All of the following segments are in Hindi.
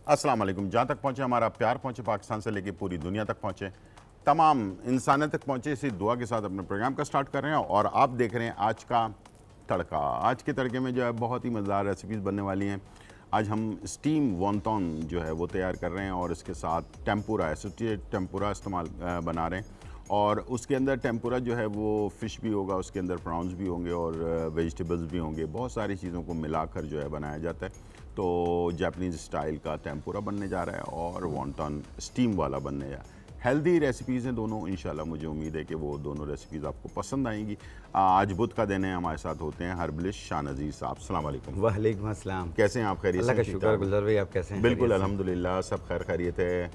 अस्सलाम वालेकुम। जहाँ तक पहुँचे हमारा प्यार पहुँचे, पाकिस्तान से लेके पूरी दुनिया तक पहुँचे, तमाम इंसानियत तक पहुँचे, इसी दुआ के साथ अपने प्रोग्राम का स्टार्ट कर रहे हैं। और आप देख रहे हैं आज का तड़का। आज के तड़के में जो है बहुत ही मज़ेदार रेसिपीज़ बनने वाली हैं। आज हम स्टीम वॉन्टॉन जो है वो तैयार कर रहे हैं और इसके साथ टेम्पुरा, एसोसिएट टेम्पुरा इस्तेमाल बना रहे हैं। और उसके अंदर टेम्पुरा जो है वो फ़िश भी होगा, उसके अंदर प्रॉन्स भी होंगे और वेजिटेबल्स भी होंगे। बहुत सारी चीज़ों को मिलाकर जो है बनाया जाता है। तो जापानीज़ स्टाइल का टेम्पुरा बनने जा रहा है और वॉन्टॉन स्टीम वाला बनने जा रहा है। हेल्दी रेसिपीज़ हैं दोनों, इंशाल्लाह मुझे उम्मीद है कि वो दोनों रेसिपीज़ आपको पसंद आएंगी। आज बुध का दिन है, हमारे साथ होते हैं हरबलिश शाहनज़ीर साहब। अस्सलाम वालेकुम। वालेकुम अस्सलाम। कैसे हैं आप? खैरियत से? अल्लाह का शुक्र। गुलजार भाई आप कैसे हैं? बिल्कुल अल्हम्दुलिल्लाह, सब खैर खैरियत है।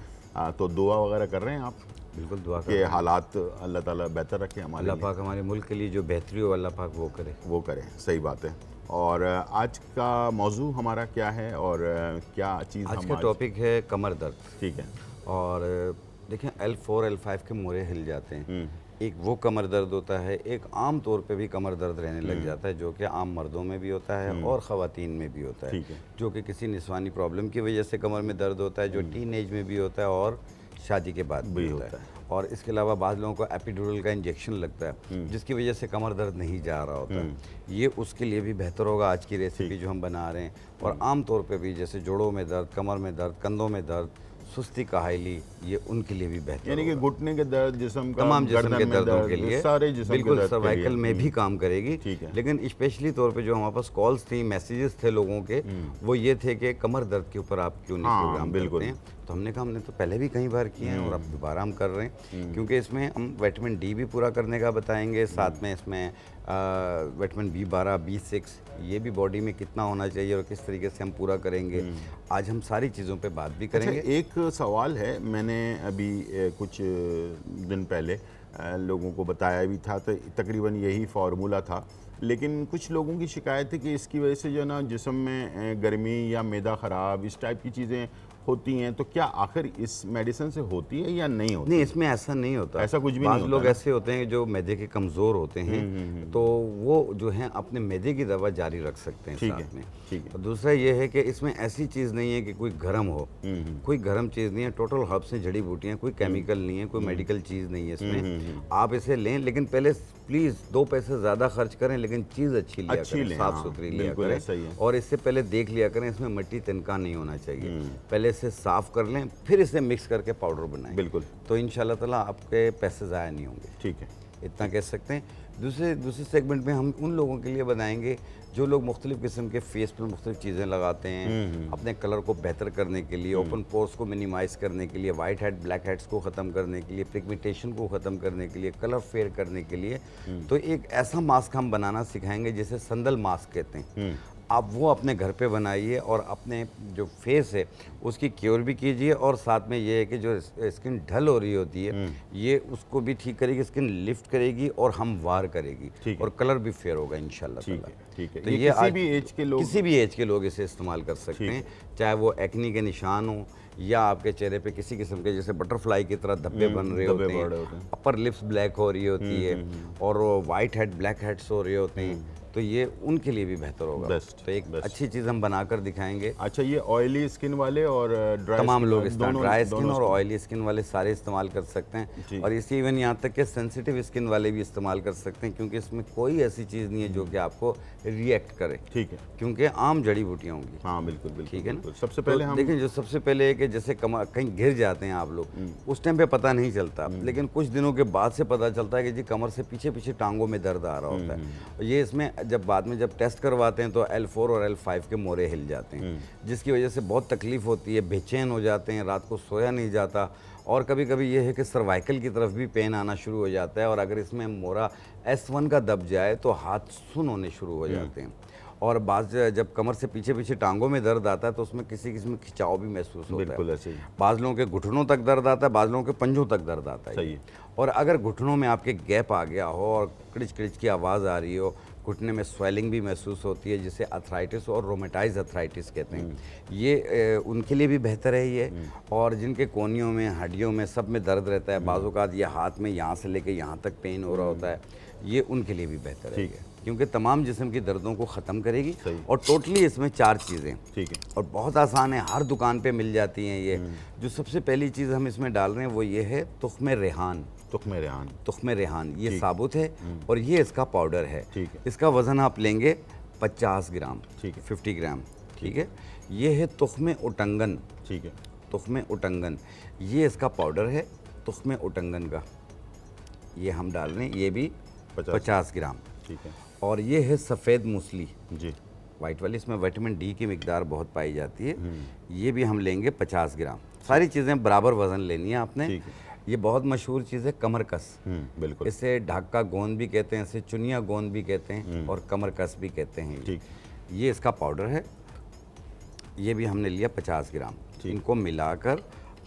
तो दुआ वगैरह कर रहे हैं आप बिल्कुल दुआ कि हालात अल्लाह ताला बेहतर रखे हमारे अल्लाह लिए? पाक हमारे मुल्क के लिए जो बेहतरी हो अल्लाह पाक वो करे। वो करें, सही बात है। और आज का मौजू हमारा क्या है और क्या चीज़ आज हम का टॉपिक है कमर दर्द। ठीक है। और देखें L4 L5 के मोरे हिल जाते हैं। एक वो कमर दर्द होता है, एक आम तौर पे भी कमर दर्द रहने लग जाता है जो कि आम मर्दों में भी होता है और ख़वातीन में भी होता है। ठीक है। जो कि किसी निस्वानी प्रॉब्लम की वजह से कमर में दर्द होता है, जो टीन एज में भी होता है और शादी के बाद भी होता है। और इसके अलावा बाद लोगों को एपिड्यूरल का इंजेक्शन लगता है जिसकी वजह से कमर दर्द नहीं जा रहा होता है। ये उसके लिए भी बेहतर होगा आज की रेसिपी जो हम बना रहे हैं। और आम तौर पे भी जैसे जोड़ों में दर्द, कमर में दर्द, कंधों में दर्द, सुस्ती काहिली, ये उनके लिए भी बेहतर यानी कि होगा। घुटने के दर्द, जिस्म का, तमाम जिस्म गर्दन के में दर्दों दर्द, के लिए सारे जिस्म के बिल्कुल दर्द के सर्वाइकल लिए। में भी काम करेगी। ठीक है। लेकिन स्पेशली तौर पे जो हमारे पास कॉल्स थी, मैसेजेस थे लोगों के, वो ये थे कि कमर दर्द के ऊपर आप क्यों नहीं प्रोग्राम बिल्कुल। करते हैं। तो हमने कहा हमने तो पहले भी कई बार किए हैं और अब दोबारा हम कर रहे हैं क्योंकि इसमें हम विटामिन डी भी पूरा करने का बताएंगे, साथ में इसमें विटामिन B12, B6 ये भी बॉडी में कितना होना चाहिए और किस तरीके से हम पूरा करेंगे। आज हम सारी चीज़ों पे बात भी करेंगे। अच्छा, एक सवाल है, मैंने अभी कुछ दिन पहले लोगों को बताया भी था, तो तकरीबन यही फार्मूला था। लेकिन कुछ लोगों की शिकायत है कि इसकी वजह से जो है ना जिस्म में गर्मी या मैदा ख़राब, इस टाइप की चीज़ें होती हैं। तो क्या आखिर इस मेडिसिन से होती है या नहीं होती? नहीं, इसमें ऐसा नहीं होता। ऐसा कुछ भी नहीं बाज़ होता लोग ना? ऐसे होते हैं जो मैदे के कमज़ोर होते हैं, तो वो जो हैं अपने मैदे की दवा जारी रख सकते हैं ठीक साथ है, में। ठीक है। और दूसरा ये है कि इसमें ऐसी चीज़ नहीं है कि कोई गर्म हो, कोई गर्म चीज़ नहीं है। टोटल हर्ब्स हैं, जड़ी बूटियाँ, कोई केमिकल नहीं है, कोई मेडिकल चीज़ नहीं है इसमें। आप इसे लें, लेकिन पहले प्लीज़ 2 पैसे ज़्यादा खर्च करें लेकिन चीज़ अच्छी लिया अच्छी करें, लें, साफ़ हाँ, सुथरी लिया बिल्कुल करें। ऐसा ही है। और इससे पहले देख लिया करें इसमें मिट्टी तिनका नहीं होना चाहिए। पहले इसे साफ़ कर लें, फिर इसे मिक्स करके पाउडर बनाएं। बिल्कुल। तो इंशाल्लाह ताला आपके पैसे ज़ाया नहीं होंगे। ठीक है। इतना कह सकते हैं। दूसरे सेगमेंट में हम उन लोगों के लिए बनाएंगे जो लोग मुख्तलिफ़ किस्म के फेस पर मुख्तलिफ़ चीज़ें लगाते हैं अपने कलर को बेहतर करने के लिए, ओपन पोर्स को मिनिमाइज़ करने के लिए, वाइट हेड ब्लैक हेड्स को ख़त्म करने के लिए, पिगमेंटेशन को ख़त्म करने के लिए, कलर फेयर करने के लिए। तो एक ऐसा मास्क हम बनाना सिखाएंगे जिसे संदल मास्क कहते हैं। आप वो अपने घर पे बनाइए और अपने जो फेस है उसकी क्योर भी कीजिए। और साथ में ये है कि जो स्किन ढल हो रही होती है ये उसको भी ठीक करेगी, स्किन लिफ्ट करेगी और हमवार करेगी और कलर भी फेयर होगा इंशाल्लाह ठीक ताला। है, ठीक है। तो ये ये किसी भी एज के लोग, किसी भी एज के लोग इसे इस्तेमाल कर सकते हैं, चाहे वो एक्नी के निशान हो या आपके चेहरे पे किसी किस्म के जैसे बटरफ्लाई की तरह धब्बे बन रहे होते हैं, अपर लिप्स ब्लैक हो रही होती है और वाइट हेड ब्लैक हेड्स हो रहे होते हैं, तो ये उनके लिए भी बेहतर होगा। बेस्ट, तो एक अच्छी चीज़ हम बनाकर दिखाएंगे। अच्छा, ये ऑयली स्किन वाले और ड्राई तमाम स्किन लोग वाले, इस्तेमाल, ड्राई स्किन और ऑयली स्किन वाले सारे इस्तेमाल कर सकते हैं। और इसी इवन यहाँ तक कि सेंसिटिव स्किन वाले भी इस्तेमाल कर सकते हैं क्योंकि इसमें कोई ऐसी चीज़ नहीं है जो कि आपको रिएक्ट करे। ठीक है, क्योंकि आम जड़ी बूटियाँ होंगी। हाँ बिल्कुल बिल्कुल। ठीक है ना? सबसे पहले तो हम देखें, जो सबसे पहले है कि जैसे कहीं गिर जाते हैं आप लोग, उस टाइम पे पता नहीं चलता, लेकिन कुछ दिनों के बाद से पता चलता है कि जी कमर से पीछे पीछे टांगों में दर्द आ रहा होता है। ये इसमें जब बाद में जब टेस्ट करवाते हैं तो L4 और L5 के मोरे हिल जाते हैं जिसकी वजह से बहुत तकलीफ़ होती है, बेचैन हो जाते हैं, रात को सोया नहीं जाता। और कभी कभी ये है कि सर्वाइकल की तरफ भी पेन आना शुरू हो जाता है और अगर इसमें मोरा S1 का दब जाए तो हाथ सुन होने शुरू हो जाते हैं। और बाज़ जब कमर से पीछे पीछे टांगों में दर्द आता है तो उसमें किसी किस्म में खिंचाव भी महसूस होता है। बिल्कुल ऐसे ही। बाज़ लोगों के घुटनों तक दर्द आता है, बाज़ लोगों के पंजों तक दर्द आता है। सही है। और अगर घुटनों में आपके गैप आ गया हो और क्रिच क्रिच की आवाज़ आ रही हो, घुटने में स्वेलिंग भी महसूस होती है जिसे अर्थराइटिस और रोमेटाइज अर्थराइटिस कहते हैं, ये उनके लिए भी बेहतर है ये। और जिनके कोहनियों में, हड्डियों में, सब में दर्द रहता है, बाज़ औक़ात ये हाथ में यहाँ से लेके यहाँ तक पेन हो रहा होता है, ये उनके लिए भी बेहतर है। ठीक है। क्योंकि तमाम जिस्म की दर्दों को ख़त्म करेगी। सही। और टोटली इसमें 4 चीज़ें, ठीक है। और बहुत आसान है, हर दुकान पे मिल जाती हैं ये। जो सबसे पहली चीज़ हम इसमें डाल रहे हैं वो ये है तुख्मे रेहान। तुख्मे रेहान, तुख्मे रेहान ये साबुत है और ये इसका पाउडर है। ठीक है। इसका वज़न आप लेंगे 50 ग्राम, ठीक है। 50 ग्राम, ठीक है। ये है तुख्मे उटंगन, ठीक है। तुख्मे उटंगन, ये इसका पाउडर है तुख्मे उटंगन का, ये हम डाल रहे हैं, ये भी 50 ग्राम, ठीक है। और ये है सफ़ेद मूसली जी, वाइट वाली, इसमें विटामिन डी की मिकदार बहुत पाई जाती है, ये भी हम लेंगे 50 ग्राम। सारी चीज़ें बराबर वज़न लेनी है आपने। ठीक है। ये बहुत मशहूर चीज़ है कमरकस, बिल्कुल। इसे ढाका गोंद भी कहते हैं, इसे चुनिया गोंद भी कहते हैं और कमरकस भी कहते हैं। ठीक। ये इसका पाउडर है, ये भी हमने लिया 50 ग्राम। इनको मिलाकर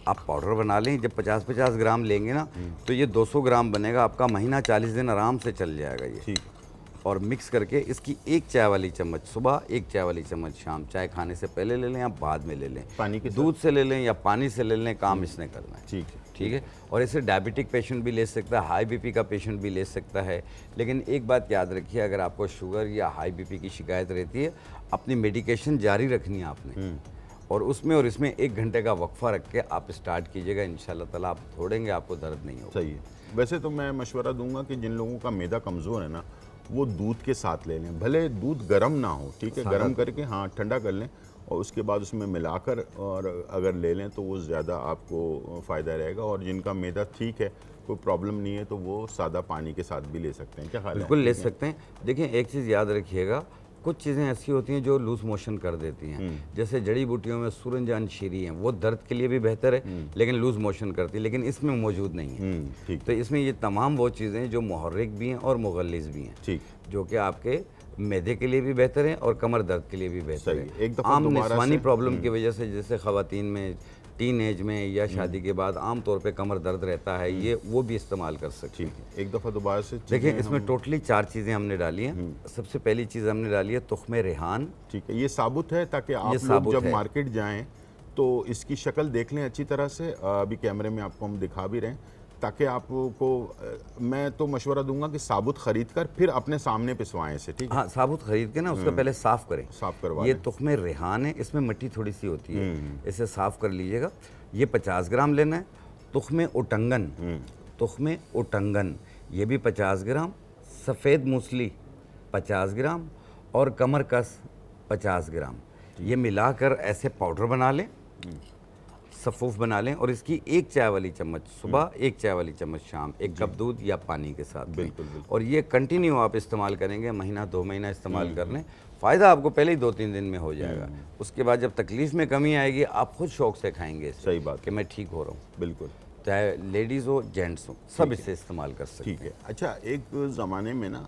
आप पाउडर बना लें। जब 50-50 ग्राम लेंगे ना तो ये 200 ग्राम बनेगा, आपका महीना 40 दिन आराम से चल जाएगा ये। ठीक। और मिक्स करके इसकी 1 चाय वाली चम्मच सुबह, 1 चाय वाली चम्मच शाम, चाय खाने से पहले ले लें या बाद में ले लें, पानी के साथ? दूध से ले लें या पानी से ले लें, काम इसने करना है। ठीक है। ठीक है। और इसे डायबिटिक पेशेंट भी ले सकता है, हाई बीपी का पेशेंट भी ले सकता है। लेकिन एक बात याद रखिए, अगर आपको शुगर या हाई बीपी की शिकायत रहती है, अपनी मेडिकेशन जारी रखनी है आपने, और उसमें और इसमें 1 घंटे का वक्फा रख के आप स्टार्ट कीजिएगा, इंशाल्लाह ताला आप छोड़ेंगे, आपको दर्द नहीं होगा। सही है। वैसे तो मैं मशवरा दूंगा कि जिन लोगों का मैदा कमज़ोर है ना, वो दूध के साथ ले लें, भले दूध गर्म ना हो, ठीक है, गर्म करके हाँ ठंडा कर लें और उसके बाद उसमें मिलाकर और अगर ले लें तो वो ज़्यादा आपको फ़ायदा रहेगा। और जिनका मैदा ठीक है, कोई प्रॉब्लम नहीं है, तो वो सादा पानी के साथ भी ले सकते हैं। क्या ख्याल है? बिल्कुल ले सकते हैं। देखिए एक चीज़ याद रखिएगा, कुछ चीज़ें ऐसी होती हैं जो लूज मोशन कर देती हैं, जैसे जड़ी बूटियों में सूरजन शीरी हैं, वो दर्द के लिए भी बेहतर है लेकिन लूज मोशन करती है, लेकिन इसमें मौजूद नहीं है। ठीक। तो इसमें ये तमाम वो चीज़ें जो मुहर्रिक भी हैं और मुगल्लिज़ भी हैं, ठीक। जो कि आपके मैदे के लिए भी बेहतर है और कमर दर्द के लिए भी बेहतर सही। है। एक दफ़ा आम दोबारा निस्वानी से- प्रॉब्लम की वजह से, जैसे ख़वातीन में टीन एज में या शादी के बाद आम तौर पे कमर दर्द रहता है, ये वो भी इस्तेमाल कर सकते हैं। ठीक है। एक दफ़ा दोबारा से देखिए चीज़ें इसमें हम- टोटली 4 चीज़ें हमने डाली हैं। सबसे पहली चीज़ हमने डाली है तुख्मे रेहान। ठीक है। ये साबुत है ताकि आप लोग साबुत जब है। मार्केट जाएं तो इसकी शक्ल देख लें अच्छी तरह से। अभी कैमरे में आपको हम दिखा भी रहे हैं, ताकि आपको मैं तो मशवरा दूंगा कि साबुत ख़रीद कर फिर अपने सामने पिसवाएं इसे। ठीक है। हाँ, साबुत खरीद के ना उसका पहले साफ़ करें। साफ़ करवा ये लें। तुख्मे रेहान है, इसमें मिट्टी थोड़ी सी होती है, इसे साफ़ कर लीजिएगा। ये 50 ग्राम लेना है। तुख्मे उटंगन, तुख्मे उटंगन ये भी 50 ग्राम, सफ़ेद मूसली 50 ग्राम और कमरकस 50 ग्राम। ये मिलाकर ऐसे पाउडर बना लें, सफ़ूफ बना लें, और इसकी 1 चाय वाली चम्मच सुबह, 1 चाय वाली चम्मच शाम, 1 कप दूध या पानी के साथ। बिल्कुल। और ये कंटिन्यू आप इस्तेमाल करेंगे, महीना 2 महीना इस्तेमाल कर लें, फ़ायदा आपको पहले ही 2-3 दिन में हो जाएगा। उसके बाद जब तकलीफ़ में कमी आएगी, आप खुद शौक़ से खाएंगे इसे। सही बात कि मैं ठीक हो रहा हूँ। बिल्कुल। चाहे लेडीज़ हो जेंट्स हो, सब इससे इस्तेमाल कर सकते हैं। ठीक है। अच्छा, एक ज़माने में ना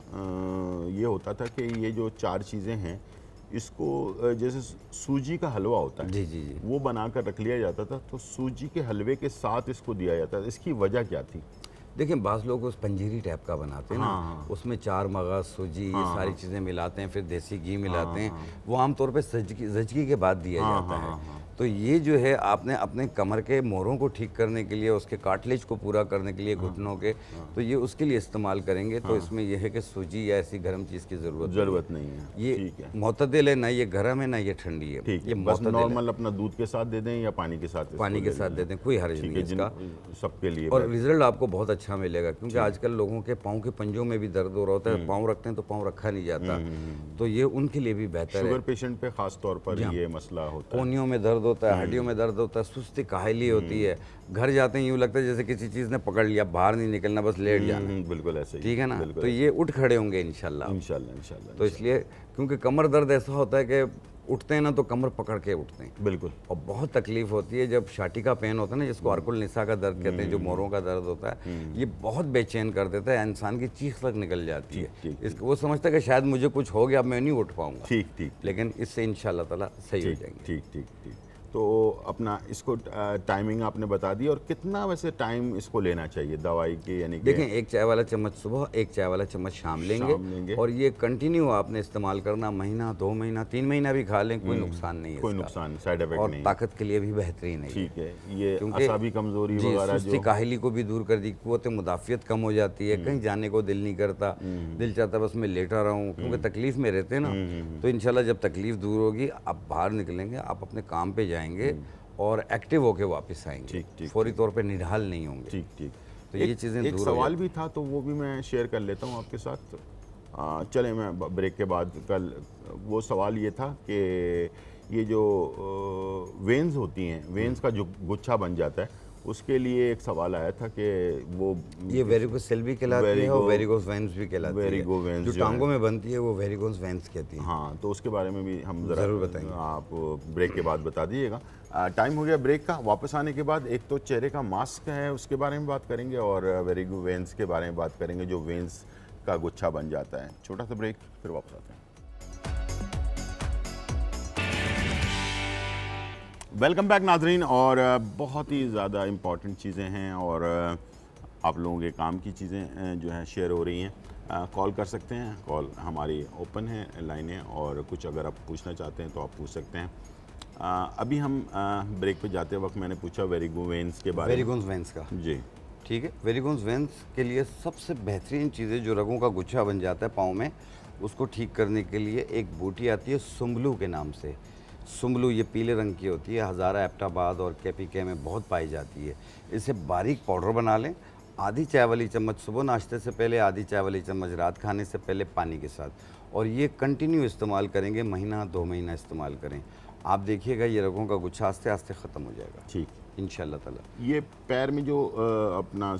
ये होता था कि ये जो 4 चीज़ें हैं, इसको जैसे सूजी का हलवा होता है, जी जी जी। वो बना कर रख लिया जाता था, तो सूजी के हलवे के साथ इसको दिया जाता था। इसकी वजह क्या थी? देखिए बाज़ लोग उस पंजीरी टाइप का बनाते हैं ना, हाँ। उसमें 4 मगज़, सूजी, ये सारी चीज़ें मिलाते हैं, फिर देसी घी मिलाते हैं। वो आमतौर पे जचगी के बाद दिया जाता है। तो ये जो है आपने अपने कमर के मोरों को ठीक करने के लिए, उसके कार्टिलेज को पूरा करने के लिए, घुटनों के, तो ये उसके लिए इस्तेमाल करेंगे। तो इसमें यह है कि सूजी या ऐसी गर्म चीज़ की ज़रूरत नहीं है। ये ठीक है। मोतदिल है, ना ये गर्म है ना ये ठंडी है। ठीक है। ये बस मोतदिल है। नॉर्मल अपना दूध के साथ दे दें या पानी के साथ? पानी के साथ दे दें, कोई हर्ज नहीं है इसका, सबके लिए। और रिजल्ट आपको बहुत अच्छा मिलेगा। क्योंकि आजकल लोगों के पाँव के पंजों में भी दर्द हो रहा होता है, पाँव रखते हैं तो पाँव रखा नहीं जाता, तो ये उनके लिए भी बेहतर है। शुगर पेशेंट पे खास तौर पर ये मसला होता है। कोहनियों में दर्द होता है, हड्डियों में दर्द होता है, सुस्ती काहली होती है, घर जाते हैं यूँ लगता है जैसे किसी चीज़ ने पकड़ लिया, बाहर नहीं निकलना, बस लेट जाना। बिल्कुल ऐसे ही। ठीक है ना, तो ये उठ खड़े होंगे इंशाल्लाह। इंशाल्लाह। तो इसलिए क्योंकि कमर दर्द ऐसा होता है कि उठते हैं ना तो कमर पकड़ के उठते हैं, बिल्कुल। और बहुत तकलीफ होती है जब शाटी का पेन होता है ना, जिसको अर्कुल निसा का दर्द कहते हैं, जो मोरों का दर्द होता है, ये बहुत बेचैन कर देता है, इंसान की चीख तक निकल जाती है। इसको वो समझता है कि शायद मुझे कुछ हो गया, अब मैं नहीं उठ पाऊंगा। ठीक। लेकिन इससे इंशाल्लाह ताला सही हो जाएंगे। ठीक। तो अपना इसको टाइमिंग आपने बता दी, और कितना वैसे टाइम इसको लेना चाहिए दवाई की, यानी कि देखें, एक चाय वाला चम्मच सुबह, एक चाय वाला चम्मच शाम लेंगे और ये कंटिन्यू आपने इस्तेमाल करना, महीना 2 महीना 3 महीना भी खा लें, कोई नुकसान नहीं है कोई इसका। नुकसान साइड इफेक्ट और नहीं है। ताकत के लिए भी बेहतरीन है ठीक है, ये क्योंकि असाबी कमजोरी जी, वगैरह सुस्ती काहिली को भी दूर कर दी, कुव्वत मुदाफ़ियत कम हो जाती है, कहीं जाने को दिल नहीं करता, दिल चाहता बस मैं लेटा रहूं, क्योंकि तकलीफ़ में रहते हैं ना। तो इंशाल्लाह जब तकलीफ़ दूर होगी, आप बाहर निकलेंगे, आप अपने काम पे जाएंगे और एक्टिव होके वापस आएंगे। ठीक, ठीक, फौरी तौर पे निढाल नहीं होंगे। ठीक ठीक। तो ये चीज़ें एक दूर हो सवाल जाती भी था, तो वो भी मैं शेयर कर लेता हूँ आपके साथ। चले, मैं ब्रेक के बाद कल, वो सवाल ये था कि ये जो वेन्स होती हैं, वेन्स का जो गुच्छा बन जाता है, उसके लिए एक सवाल आया था कि वो ये वेरिकोज सेल भी कहलाती है और वेरिकोज वेन्स भी कहलाती है। वेरिगो वेन्स जो टांगों में बनती है वो वेरिकोज वेन्स कहती है। हाँ, तो उसके बारे में भी हम ज़रा ज़रूर बताएंगे। आप ब्रेक के बाद बता दीजिएगा। टाइम हो गया ब्रेक का। वापस आने के बाद एक तो चेहरे का मास्क है, उसके बारे में बात करेंगे, और वेरिगो वेन्स के बारे में बात करेंगे, जो वेन्स का गुच्छा बन जाता है। छोटा सा ब्रेक, फिर वापस आते हैं। वेलकम बैक नाजरीन। और बहुत ही ज़्यादा इम्पॉर्टेंट चीज़ें हैं, और आप लोगों के काम की चीज़ें जो है शेयर हो रही हैं। कॉल कर सकते हैं, कॉल हमारी ओपन है, लाइनें, और कुछ अगर आप पूछना चाहते हैं तो आप पूछ सकते हैं। अभी हम ब्रेक पे जाते वक्त मैंने पूछा वेरिगो वेन्स के बारे में। वेरिकोज वेन्स का, जी ठीक है। वेरिकोज वेन्स के लिए सबसे बेहतरीन चीज़ें, जो रगों का गुच्छा बन जाता है पाँव में, उसको ठीक करने के लिए एक बूटी आती है सुम्बलू के नाम से। सुम्बलू ये पीले रंग की होती है, हज़ारा, एबटाबाद और केपीके में बहुत पाई जाती है। इसे बारीक पाउडर बना लें, आधी चाय वाली चम्मच सुबह नाश्ते से पहले, आधी चाय वाली चम्मच रात खाने से पहले पानी के साथ, और ये कंटिन्यू इस्तेमाल करेंगे, महीना 2 महीना इस्तेमाल करें। आप देखिएगा ये रगों का गुच्छा आस्ते आस्ते ख़त्म हो जाएगा, ठीक। इंशाल्लाह ताला। ये पैर में जो अपना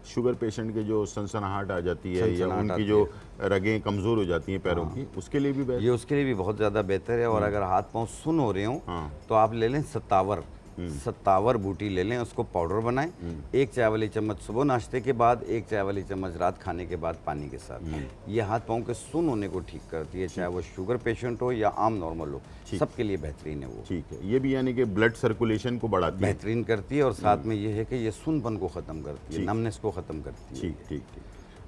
शुगर पेशेंट के जो सनसनाहट आ जाती है, या उनकी जो रगें कमज़ोर हो जाती हैं पैरों की, उसके लिए भी ये उसके लिए भी बहुत ज़्यादा बेहतर है। और अगर हाथ पाँव सुन हो रहे हों तो आप ले लें सत्तावर, सत्तावर बूटी ले लें, उसको पाउडर बनाएं, एक चाय वाली चम्मच सुबह नाश्ते के बाद, एक चाय वाली चम्मच रात खाने के बाद पानी के साथ। ये हाथ पाँव के सुन होने को ठीक करती है, चाहे वो शुगर पेशेंट हो या आम नॉर्मल हो, सबके लिए बेहतरीन है वो। ठीक है। ये भी यानी कि ब्लड सर्कुलेशन को बढ़ाती है, बेहतरीन करती है, और साथ में ये है कि ये सुनपन को ख़त्म करती है, नमनेस को ख़त्म करती है। ठीक ठीक ठीक।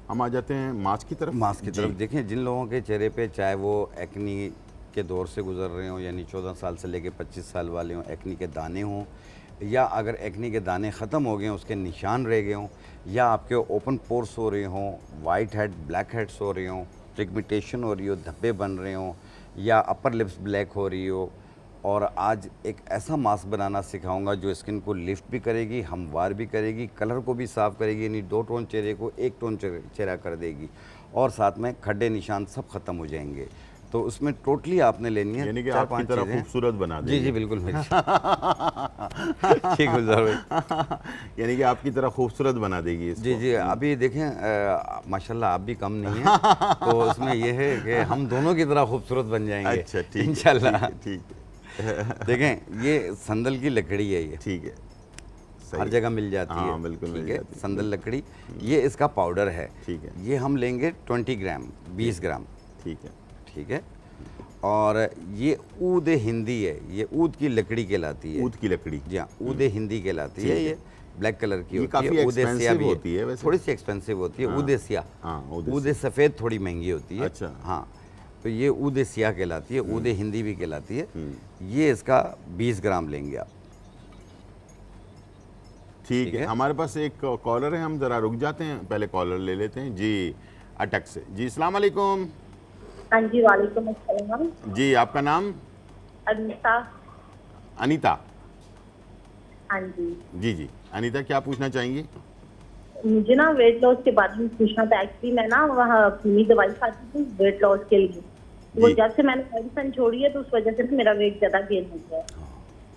हम आ जाते हैं मास्क की तरफ। मास्क की तरफ देखें, जिन लोगों के चेहरे पे, चाहे वो एक्नी के दौर से गुजर रहे हों, यानी 14 साल से लेकर 25 साल वाले हों, एक्नी के दाने हों, या अगर एक्नी के दाने ख़त्म हो गए हों, उसके निशान रह गए हों, या आपके ओपन पोर्स हो रहे हों, वाइट हेड, ब्लैक हेड्स हो रहे हों, पिगमेंटेशन हो रही हो, धब्बे बन रहे हों, या अपर लिप्स ब्लैक हो रही हो, और आज एक ऐसा मास्क बनाना सिखाऊंगा जो स्किन को लिफ्ट भी करेगी, हमवार भी करेगी, कलर को भी साफ़ करेगी, यानी 2 टोन चेहरे को 1 टोन चेहरा कर देगी, और साथ में खड्डे निशान सब ख़त्म हो जाएंगे। तो उसमें टोटली आपने लेनी है, यानी कि 4-5 आपकी तरह खूबसूरत बना देगी। जी जी बिल्कुल ठीक गुलजार भाई, यानी कि आपकी तरह खूबसूरत बना देगी इसको। जी जी। अभी देखें माशाल्लाह आप भी कम नहीं है, तो उसमें यह है कि हम दोनों की तरह खूबसूरत बन जाएंगे। अच्छा, ठीक है, इंशाल्लाह। ठीक है। देखें, ये संदल की लकड़ी है, ये ठीक है, हर जगह मिल जाती है। हाँ, बिल्कुल मिल ठीक है, जाती है। संदल लकड़ी, ये इसका पाउडर है। ठीक है, ये हम लेंगे 20 ग्राम, 20 ग्राम। ठीक है, ठीक है। और ये ऊद हिंदी है, ये ऊद की लकड़ी कहलाती है। ऊद की लकड़ी, जी हाँ, ऊद हिंदी कहलाती है। ये ब्लैक कलर की होती काफ़ी है, ऊद स्या भी होती है वैसे। थोड़ी सी एक्सपेंसिव होती है। ऊद स्या, ऊद सफ़ेद थोड़ी महंगी होती है। अच्छा, हाँ, तो ये ऊद स्या कहलाती है, ऊद हिंदी भी कहलाती है। ये इसका 20 ग्राम लेंगे आप। ठीक है। हमारे पास एक कॉलर है, हम ज़रा रुक जाते हैं, पहले कॉलर ले लेते हैं जी अटक से। जी अस्सलाम वालेकुम। हाँ जी, वालेकुम अस्सलाम। जी, आपका नाम? अनीता। अनीता। हाँ जी। जी जी, अनीता क्या पूछना चाहेंगी? मुझे ना वेट लॉस के बारे में पूछना था। एक्चुअली मैं ना वहाँ अपनी दवाई खाती थी वेट लॉस के लिए, वो जब से मैंने मेडिसिन छोड़ी है तो उस वजह से मेरा वेट ज्यादा गेन हो गया है।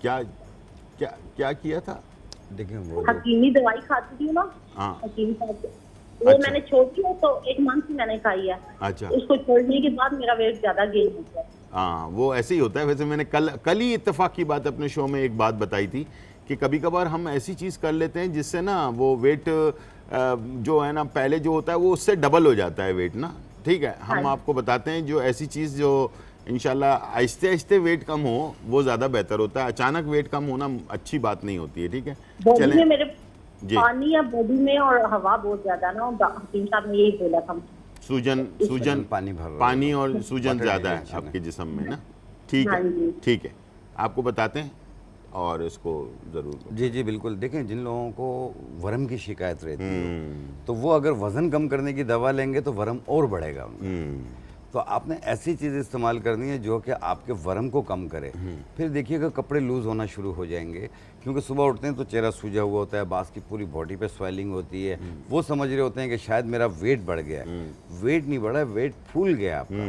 क्या क्या क्या किया था? देखिए वो हकीमी दवाई खाती थी ना, हाँ, हकीमी खाती, वो अच्छा। मैंने छोड़ी है तो 1 मंथ से मैंने खाई है। अच्छा, उसको छोड़ने के बाद मेरा वेट ज्यादा गेन हो गया। हाँ, वो ऐसे ही होता है। वैसे मैंने कल ही इत्तेफाक की बात अपने शो में एक बात बताई थी कि कभी कभार हम ऐसी चीज़ कर लेते हैं जिससे ना वो वेट जो है ना, पहले जो होता है वो उससे डबल हो जाता है वेट ना। ठीक है, हम आपको बताते हैं जो ऐसी चीज़ जो इंशाल्लाह आहिस्ते आहिस्ते वेट कम हो वो ज़्यादा बेहतर होता है। अचानक वेट कम होना अच्छी बात नहीं होती है, ठीक है। बॉडी में मेरे जी। पानी या बॉडी में और हवा बहुत ज्यादा ना, हकीम साहब ने यही बोला था। सूजन पानी और सूजन वाटर ज़्यादा है रिटेंशन है। आपके जिस्म में ना, ठीक हाँ है जी। ठीक है, आपको बताते हैं और इसको ज़रूर। जी जी बिल्कुल। देखें, जिन लोगों को वरम की शिकायत रहती है तो वो अगर वज़न कम करने की दवा लेंगे तो वरम और बढ़ेगा उनका। तो आपने ऐसी चीज़ इस्तेमाल करनी है जो कि आपके वरम को कम करे। फिर देखिएगा कपड़े लूज़ होना शुरू हो जाएंगे, क्योंकि सुबह उठते हैं तो चेहरा सूजा हुआ होता है, बास की पूरी बॉडी पे स्वेलिंग होती है। वो समझ रहे होते हैं कि शायद मेरा वेट बढ़ गया है। वेट नहीं बढ़ा है, वेट फूल गया आपका।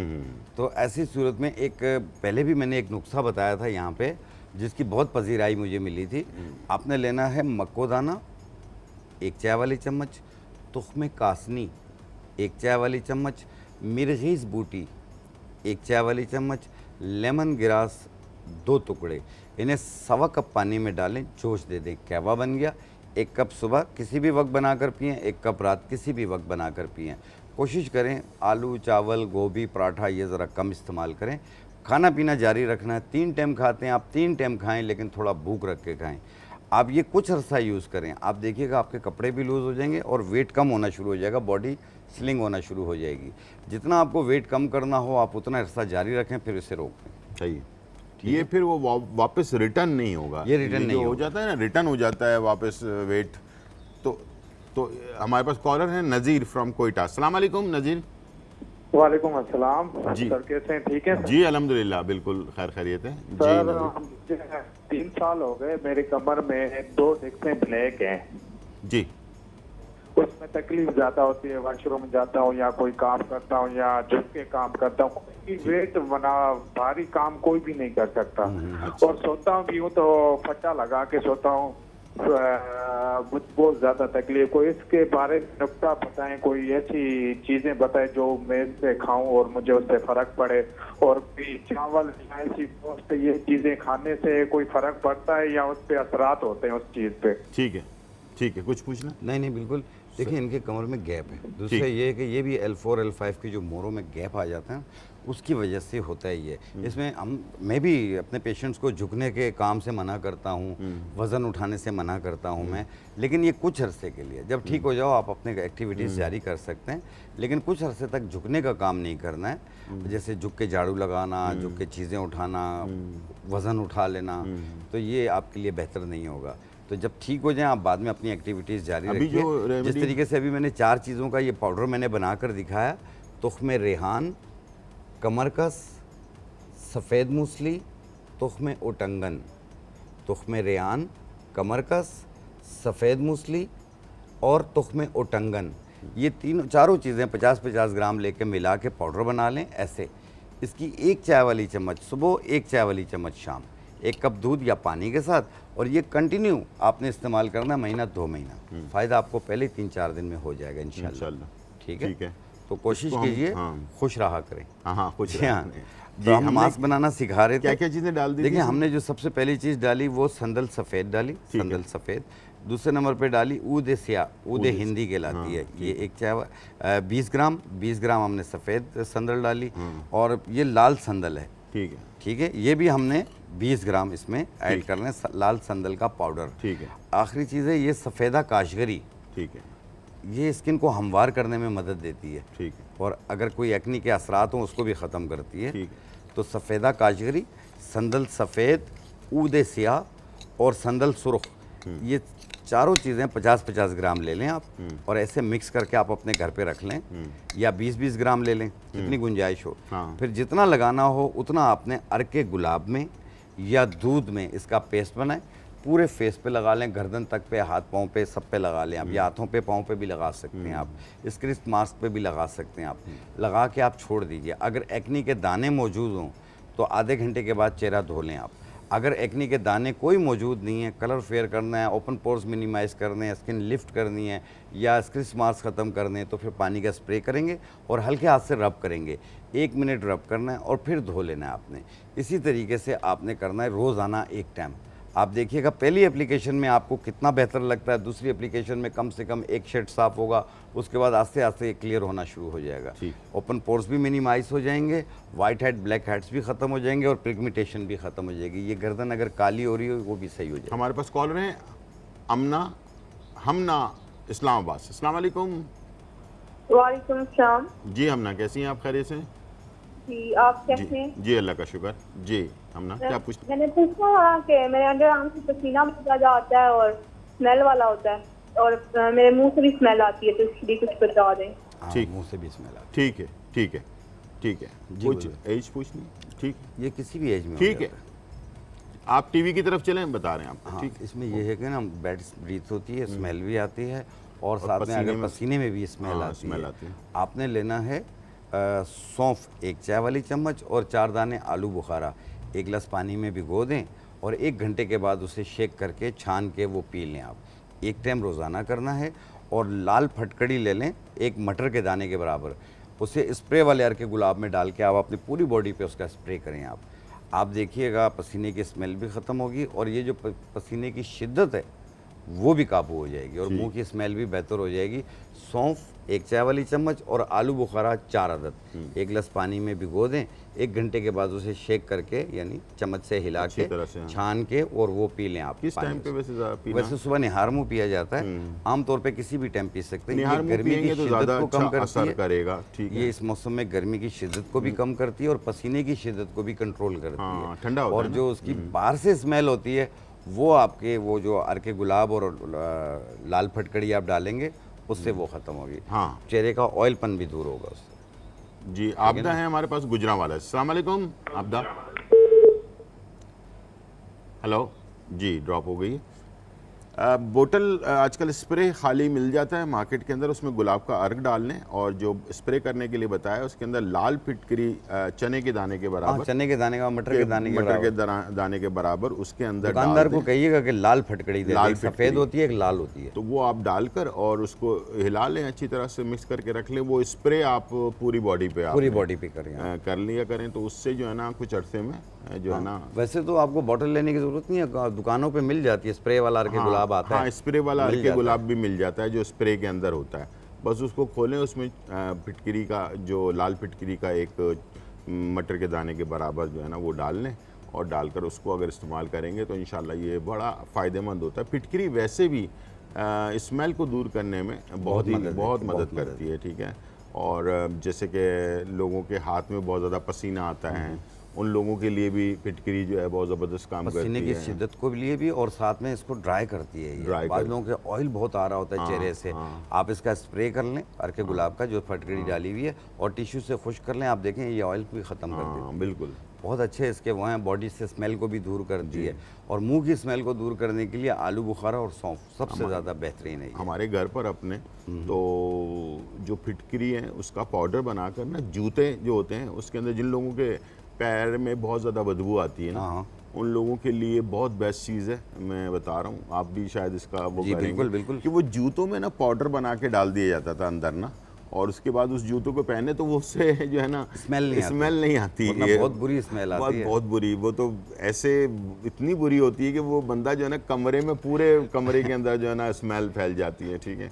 तो ऐसी सूरत में एक पहले भी मैंने एक नुस्खा बताया था यहाँ पे, जिसकी बहुत पजीराई मुझे मिली थी। आपने लेना है मक्को दाना 1 चाय वाली चम्मच, तुख्मे कासनी 1 चाय वाली चम्मच, मिर्गीज़ बूटी 1 चाय वाली चम्मच, लेमन ग्रास 2 टुकड़े। इन्हें 1.25 कप पानी में डालें, जोश दे दें, कहवा बन गया। 1 कप सुबह किसी भी वक्त बनाकर पिएं, 1 कप रात किसी भी वक्त बनाकर पिएं। कोशिश करें आलू, चावल, गोभी, पराठा ये ज़रा कम इस्तेमाल करें। खाना पीना जारी रखना है। 3 टाइम खाते हैं आप, 3 टाइम खाएं, लेकिन थोड़ा भूख रख के खाएं। आप ये कुछ अरसा यूज़ करें, आप देखिएगा आपके कपड़े भी लूज़ हो जाएंगे और वेट कम होना शुरू हो जाएगा, बॉडी स्लिंग होना शुरू हो जाएगी। जितना आपको वेट कम करना हो आप उतना अरसा जारी रखें, फिर इसे रोक दें। सही है। ये फिर वो वापस रिटर्न नहीं होगा। ये रिटर्न नहीं जो हो होगा। जाता है ना, रिटर्न हो जाता है वापस वेट। तो हमारे पास कॉलर है नज़ीर फ्रॉम कोयटा। अस्सलाम वालेकुम नज़ीर। वालेकुम अस्सलाम। जी। सर कैसे हैं? ठीक है सर? जी अल्हम्दुलिल्लाह, बिल्कुल खैर खैरियत है जी। सर नज़ीर मुझे 3 साल हो गए, मेरे कमर में 2 डिस्कें ब्लैक हैं। जी। उसमें तकलीफ ज्यादा होती है, वॉशरूम जाता हूँ या कोई काम करता हूँ या झुक के काम करता हूँ, वेट बना भारी काम कोई भी नहीं कर सकता। और सोता हूँ भी हूँ तो फट्टा लगा के सोता हूँ। मुझे बहुत ज्यादा तकलीफ, कोई इसके बारे में नुक्ता बताएं, कोई ऐसी चीजें बताएं जो मैं इससे खाऊं और मुझे उससे फर्क पड़े। और कोई चावल या ऐसी गोश्त, ये चीजें खाने से कोई फर्क पड़ता है या उस पर असरात होते हैं उस चीज पे? ठीक है, कुछ पूछना? नहीं बिल्कुल। देखिए, इनके कमर में गैप है। दूसरा ये है कि ये भी L4 L5 की जो मोरों में गैप आ जाता है, उसकी वजह से होता है ये। इसमें मैं भी अपने पेशेंट्स को झुकने के काम से मना करता हूँ, वज़न उठाने से मना करता हूँ मैं, लेकिन ये कुछ अरसे के लिए। जब ठीक हो जाओ आप अपने एक्टिविटीज़ जारी कर सकते हैं, लेकिन कुछ अरसे तक झुकने का काम नहीं करना है। जैसे झुक के झाड़ू लगाना, झुक के चीज़ें उठाना, वज़न उठा लेना, तो ये आपके लिए बेहतर नहीं होगा। तो जब ठीक हो जाए आप बाद में अपनी एक्टिविटीज़ जारी रखिए। जिस तरीके से अभी मैंने 4 चीज़ों का ये पाउडर मैंने बनाकर दिखाया, तुख्मे रेहान, कमरकस, सफ़ेद मूसली, तुख्मे ओटंगन। तुख्मे रेहान, कमरकस, सफ़ेद मूसली और तुख्मे ओटंगन, ये चारों चीज़ें 50-50 ग्राम लेके मिला के पाउडर बना लें। ऐसे इसकी 1 चाय वाली चम्मच सुबह, 1 चाय वाली चम्मच शाम, 1 कप दूध या पानी के साथ, और ये कंटिन्यू आपने इस्तेमाल करना महीना 2 महीना। फ़ायदा आपको पहले 3-4 दिन में हो जाएगा इंशाल्लाह। ठीक है। तो कोशिश कीजिए खुश रहा करें। हाँ खुश। तो हम मास्क बनाना सिखा रहे थे। क्या क्या चीज़ें डाल दी? देखिए, हमने जो सबसे पहली चीज़ डाली वो संदल सफ़ेद डाली, संदल सफ़ेद। दूसरे नंबर पे डाली ऊद स्या, ऊद हिंदी कहलाती है। ये 1 चाय 20 ग्राम हमने सफ़ेद संदल डाली, और ये लाल संदल है। ठीक है, ये भी हमने 20 ग्राम इसमें ऐड करना है, लाल संदल का पाउडर। ठीक है। आखिरी चीज़ है ये सफ़ेदा काशगरी। ठीक है। ये स्किन को हमवार करने में मदद देती है। ठीक है। और अगर कोई एक्नी के असरात हों उसको भी ख़त्म करती है। ठीक है। तो सफ़ेदा काशगरी, संदल सफ़ेद, ऊद स्याह और संदल सुर्ख, ये चारों चीज़ें 50-50 ग्राम ले लें आप, और ऐसे मिक्स करके आप अपने घर पे रख लें, या 20-20 ग्राम ले लें, जितनी गुंजाइश हो। फिर जितना लगाना हो उतना आपने अर्के गुलाब में या दूध में इसका पेस्ट बनाएं, पूरे फेस पे लगा लें, गर्दन तक पे, हाथ पाँव पे, सब पे लगा लें आप, या हाथों पे पाँव पे भी लगा सकते हैं आप, स्क्रिस्ट मास्क पे भी लगा सकते हैं आप। लगा के आप छोड़ दीजिए। अगर एक्नी के दाने मौजूद हों तो आधे घंटे के बाद चेहरा धो लें आप। अगर एक्नी के दाने कोई मौजूद नहीं है, कलर फेयर करना है, ओपन पोर्स मिनिमाइज़ करने हैं, स्किन लिफ्ट करनी है, या स्क्रिस्ट मास्क ख़त्म करने हैं, तो फिर पानी का स्प्रे करेंगे और हल्के हाथ से रब करेंगे। 1 मिनट रब करना है और फिर धो लेना है आपने। इसी तरीके से आपने करना है रोज़ाना 1 टाइम। आप देखिएगा पहली एप्लीकेशन में आपको कितना बेहतर लगता है, दूसरी एप्लीकेशन में कम से कम एक शेड साफ होगा, उसके बाद आस्ते आस्ते क्लियर होना शुरू हो जाएगा। ओपन पोर्स भी मिनिमाइज हो जाएंगे, वाइट हेड ब्लैक हेड्स भी खत्म हो जाएंगे और पिगमेंटेशन भी खत्म हो जाएगी। ये गर्दन अगर काली हो रही हो वो भी सही हो जाएगी। हमारे पास कॉलर हैं हमना इस्लामाबाद से। अस्सलाम वालेकुम। वालेकुम सलाम। जी हमना, कैसी हैं आप? खैरियत से? जी, आप कैसे हैं? जी अल्लाह का शुक्र। जी हमना, क्या पूछ? मैंने पूछा कि मेरे अंडर आर्म से पसीना बहुत आता है और स्मेल वाला होता है और मेरे मुंह से भी स्मेल आती है, तो इसके लिए कुछ बता दें। ठीक, मुंह से भी स्मेल आती ठीक है, ठीक है, ठीक है। जी, कुछ बोलिए। एज पूछनी? ठीक, ये किसी भी एज में हो ठीक है। जाता आप टीवी की तरफ चलें, बता रहे हैं आपको। हाँ, ठीक, इसमें ये है कि ना बैड ब्रीथ होती है, स्मेल भी आती है और साथ में पसीने अगर में- पसीने में भी स्मेल हाँ, आती स्मेल है। आती है। आपने लेना है सौंफ 1 चाय वाली चम्मच और 4 दाने आलू बुखारा 1 गिलास पानी में भिगो दें और 1 घंटे के बाद उसे शेक करके छान के वो पी लें। आप 1 टाइम रोज़ाना करना है। और लाल फटकड़ी ले लें 1 मटर के दाने के बराबर, उसे स्प्रे वाले अर्के गुलाब में डाल के आप अपनी पूरी बॉडी पे उसका स्प्रे करें। आप देखिएगा पसीने की स्मेल भी ख़त्म होगी और ये जो पसीने की शिद्दत है वो भी काबू हो जाएगी और मुंह की स्मेल भी बेहतर हो जाएगी। सौंफ 1 चाय वाली चम्मच और आलू बुखारा 4 अदद 1 गिलास पानी में भिगो दें। 1 घंटे के बाद उसे शेक करके यानी चम्मच से हिला अच्छी के तरह से, हाँ। छान के और वो पी लें आप। किस पानी टाइम पे से। वैसे ज़्यादा पीना? वैसे सुबह निहार मुँह पिया जाता है, आमतौर पे किसी भी टाइम पी सकते हैं। निहार ये मुँह गर्मी की पिएंगे तो शिद्दत ज़्यादा को कम अच्छा करती असर है। करेगा। ठीक है। ये इस मौसम में गर्मी की शिद्दत को भी कम करती है और पसीने की शिद्दत को भी कंट्रोल करती हाँ, है। ठंडा होता और है ना। जो उसकी बाहर से स्मेल होती है वो आपके वो जो अर्के गुलाब और लाल फटकड़ी आप डालेंगे उससे वो ख़त्म होगी। हाँ। चेहरे का ऑयलपन भी दूर होगा उससे। जी आपदा है हमारे पास गुजरांवाला। अस्सलाम वालेकुम आपदा। हेलो जी, ड्रॉप हो गई। बोतल आजकल स्प्रे खाली मिल जाता है मार्केट के अंदर, उसमें गुलाब का अर्क डाल लें और जो स्प्रे करने के लिए बताया उसके अंदर लाल फिटकरी चने के दाने के हाँ, बराबर, चने के दाने का मटर के दाने के मटर के बराबर। दाने के बराबर उसके अंदर डाल दुकानदार को दें। कहिएगा कि लाल फटकड़ी दे, लाल एक सफ़ेद फिटकरी। होती है एक लाल होती है। तो वो आप डालकर और उसको हिला लें, अच्छी तरह से मिक्स करके रख लें। वो स्प्रे आप पूरी बॉडी पे पूरी आपने, बॉडी पे करें आप। कर लिया करें तो उससे जो है ना कुछ अरसे में जो है ना। वैसे तो आपको बॉटल लेने की जरूरत नहीं है, दुकानों पे मिल जाती है। स्प्रे वाला अर्के गुलाब आता है। हाँ, स्प्रे वाला मिल अर्के जाता गुलाब भी मिल जाता है जो स्प्रे के अंदर होता है। बस उसको खोलें, उसमें फिटकरी का जो लाल फिटकरी का एक मटर के दाने के बराबर जो है ना वो डाल लें और डालकर उसको अगर इस्तेमाल करेंगे तो इंशाल्लाह ये बड़ा फ़ायदेमंद होता है। फिटकरी वैसे भी स्मेल को दूर करने में बहुत मदद करती है। ठीक है। और जैसे कि लोगों के हाथ में बहुत ज़्यादा पसीना आता है, उन लोगों के लिए भी फिटकरी जो है बहुत ज़बरदस्त काम करती है। पसीने की शिद्दत को लिए भी और साथ में इसको ड्राई करती है। ड्राई बाद कर- लोगों के ऑयल बहुत आ रहा होता है चेहरे से, आप इसका स्प्रे कर लें अर्के गुलाब का जो फटकड़ी डाली हुई है और टिश्यू से खुश कर लें। आप देखें ये ऑयल भी ख़त्म कर देती है। हाँ बिल्कुल। बहुत अच्छे इसके वो हैं, बॉडी से स्मेल को भी दूर करती है और मुंह की स्मेल को दूर करने के लिए आलू बुखारा और सौंफ सबसे ज़्यादा बेहतरीन है ये। हमारे घर पर अपने तो जो फिटकरी है उसका पाउडर बनाकर ना, जूते जो होते हैं उसके अंदर, जिन लोगों के पैर में बहुत ज़्यादा बदबू आती है ना, हाँ। उन लोगों के लिए बहुत बेस्ट चीज़ है। मैं बता रहा हूँ, आप भी शायद इसका वो जी, करेंगे बिल्कुल, बिल्कुल। कि वो जूतों में ना पाउडर बना के डाल दिया जाता था अंदर ना, और उसके बाद उस जूतों को पहने तो वो उससे जो है ना स्मेल नहीं आती। वरना ये बहुत बुरी स्मेल आती है। बहुत बुरी। वो तो ऐसे इतनी बुरी होती है कि वो बंदा जो है ना कमरे में, पूरे कमरे के अंदर जो है ना स्मेल फैल जाती है। ठीक है।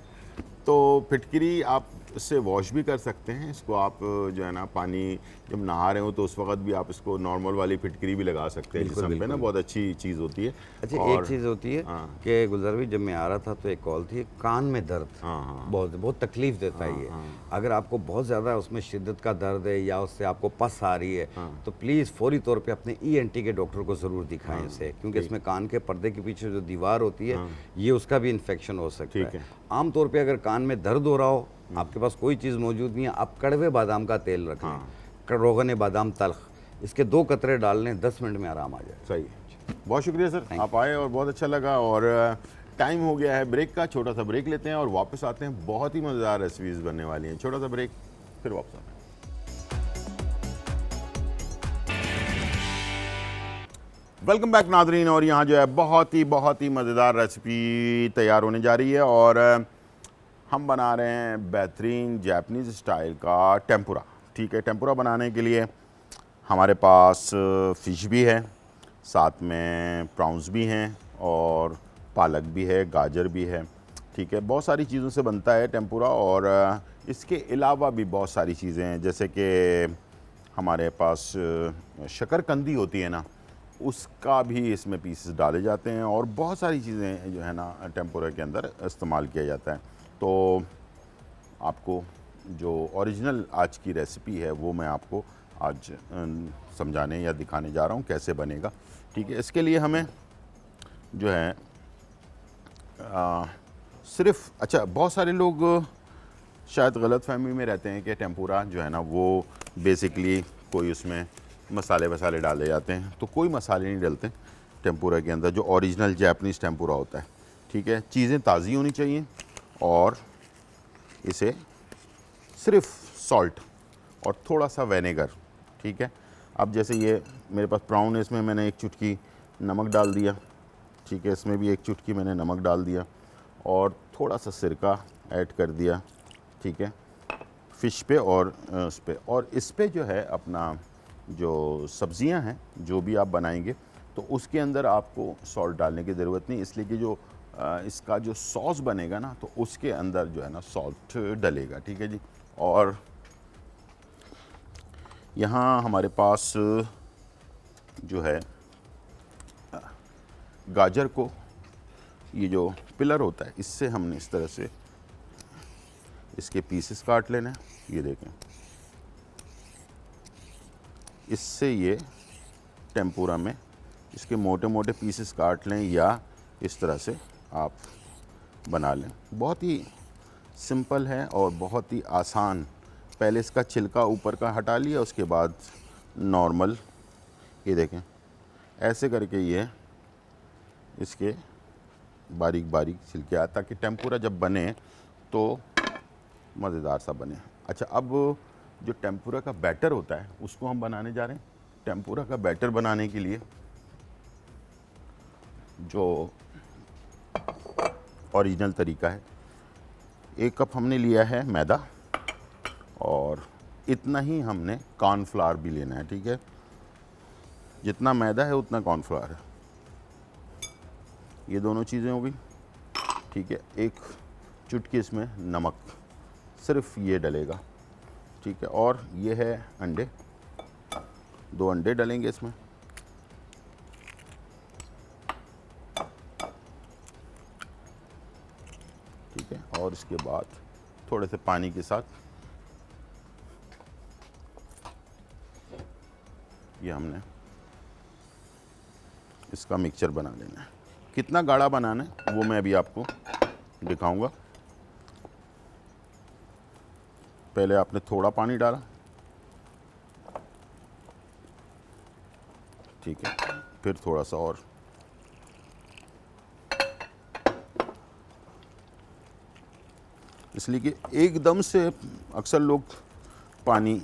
तो फिटकरी आप इससे वॉश भी कर सकते हैं। इसको आप जो है ना पानी जब नहा रहे हो तो उस वक्त भी आप इसको नॉर्मल वाली फिटकरी भी लगा सकते हैं जिसम पे ना, बहुत अच्छी चीज़ होती है। अच्छा, और एक चीज़ होती है हाँ। कि गुलजार भाई जब मैं आ रहा था तो एक कॉल थी, कान में दर्द हाँ। बहुत बहुत तकलीफ देता है ये। अगर आपको बहुत ज़्यादा उसमें शिद्दत का दर्द है या उससे आपको पस आ रही है तो प्लीज़ फौरी तौर पे अपने ENT के डॉक्टर को ज़रूर दिखाएं इसे, क्योंकि इसमें कान के पर्दे के पीछे जो दीवार होती है ये उसका भी इन्फेक्शन हो सकता ठीक है। है। आमतौर पर अगर कान में दर्द हो रहा हो, आपके पास कोई चीज़ मौजूद नहीं है, आप कड़वे बादाम का तेल रख लें, रोगन बादाम तल्ख, इसके 2 कतरे डाल लें, 10 मिनट में आराम आ जाए। सही है। बहुत शुक्रिया सर, आप आए और बहुत अच्छा लगा। और टाइम हो गया है ब्रेक का, छोटा सा ब्रेक लेते हैं और वापस आते हैं। बहुत ही मज़ेदार रेसिपीज़ बनने वाली हैं। छोटा सा ब्रेक, फिर वापस आते हैं। Welcome back Nadreen. और यहाँ जो है बहुत ही मज़ेदार रेसिपी तैयार होने जा रही है और हम बना रहे हैं बेहतरीन जापानीज़ स्टाइल का टेम्पुरा। ठीक है। टेम्पुरा बनाने के लिए हमारे पास फ़िश भी है, साथ में प्राउंस भी हैं और पालक भी है, गाजर भी है, ठीक है। बहुत सारी चीज़ों से बनता है टेम्पुरा। और इसके अलावा भी बहुत सारी चीज़ें हैं, जैसे कि हमारे पास शकरकंदी होती है ना, उसका भी इसमें पीसेस डाले जाते हैं और बहुत सारी चीज़ें जो है ना टेम्पुरा के अंदर इस्तेमाल किया जाता है। तो आपको जो ओरिजिनल आज की रेसिपी है वो मैं आपको आज समझाने या दिखाने जा रहा हूँ कैसे बनेगा, ठीक है। इसके लिए हमें जो है सिर्फ, अच्छा, बहुत सारे लोग शायद गलतफहमी में रहते हैं कि टेम्पुरा जो है ना वो बेसिकली कोई उसमें मसाले वसाले डाले जाते हैं, तो कोई मसाले नहीं डलते टेम्पुरा के अंदर। जो ओरिजिनल जापानीज़ टेम्पुरा होता है, ठीक है, चीज़ें ताज़ी होनी चाहिए और इसे सिर्फ सॉल्ट और थोड़ा सा विनेगर, ठीक है। अब जैसे ये मेरे पास प्राउन है, इसमें मैंने एक चुटकी नमक डाल दिया, ठीक है, इसमें भी एक चुटकी मैंने नमक डाल दिया और थोड़ा सा सिरका ऐड कर दिया, ठीक है, फ़िश पे और उस पे। और इस पे जो है अपना जो सब्ज़ियां हैं जो भी आप बनाएंगे तो उसके अंदर आपको सॉल्ट डालने की ज़रूरत नहीं, इसलिए कि जो इसका जो सॉस बनेगा ना तो उसके अंदर जो है ना सॉल्ट डलेगा, ठीक है जी। और यहाँ हमारे पास जो है गाजर को, ये जो पिलर होता है, इससे हमने इस तरह से इसके पीसेस काट लेना है, ये देखें, इससे ये टेम्पुरा में इसके मोटे मोटे पीसेस काट लें या इस तरह से आप बना लें। बहुत ही सिंपल है और बहुत ही आसान। पहले इसका छिलका ऊपर का हटा लिया, उसके बाद नॉर्मल, ये देखें, ऐसे करके ये इसके बारीक बारीक छिलके आए ताकि टेम्पुरा जब बने तो मज़ेदार सा बने। अच्छा, अब जो टेम्पुरा का बैटर होता है उसको हम बनाने जा रहे हैं। टेम्पुरा का बैटर बनाने के लिए जो ओरिजिनल तरीका है, 1 कप हमने लिया है मैदा और इतना ही हमने कॉर्नफ्लावर भी लेना है, ठीक है। जितना मैदा है उतना कॉर्नफ्लावर है। ये दोनों चीज़ें हो गई, ठीक है। 1 चुटकी इसमें नमक, सिर्फ ये डलेगा, ठीक है। और ये है अंडे, 2 अंडे डलेंगे इसमें, ठीक है। और इसके बाद थोड़े से पानी के साथ ये हमने इसका मिक्सचर बना लेना है। कितना गाढ़ा बनाना है वो मैं अभी आपको दिखाऊंगा। पहले आपने थोड़ा पानी डाला, ठीक है, फिर थोड़ा सा और, इसलिए कि एकदम से अक्सर लोग पानी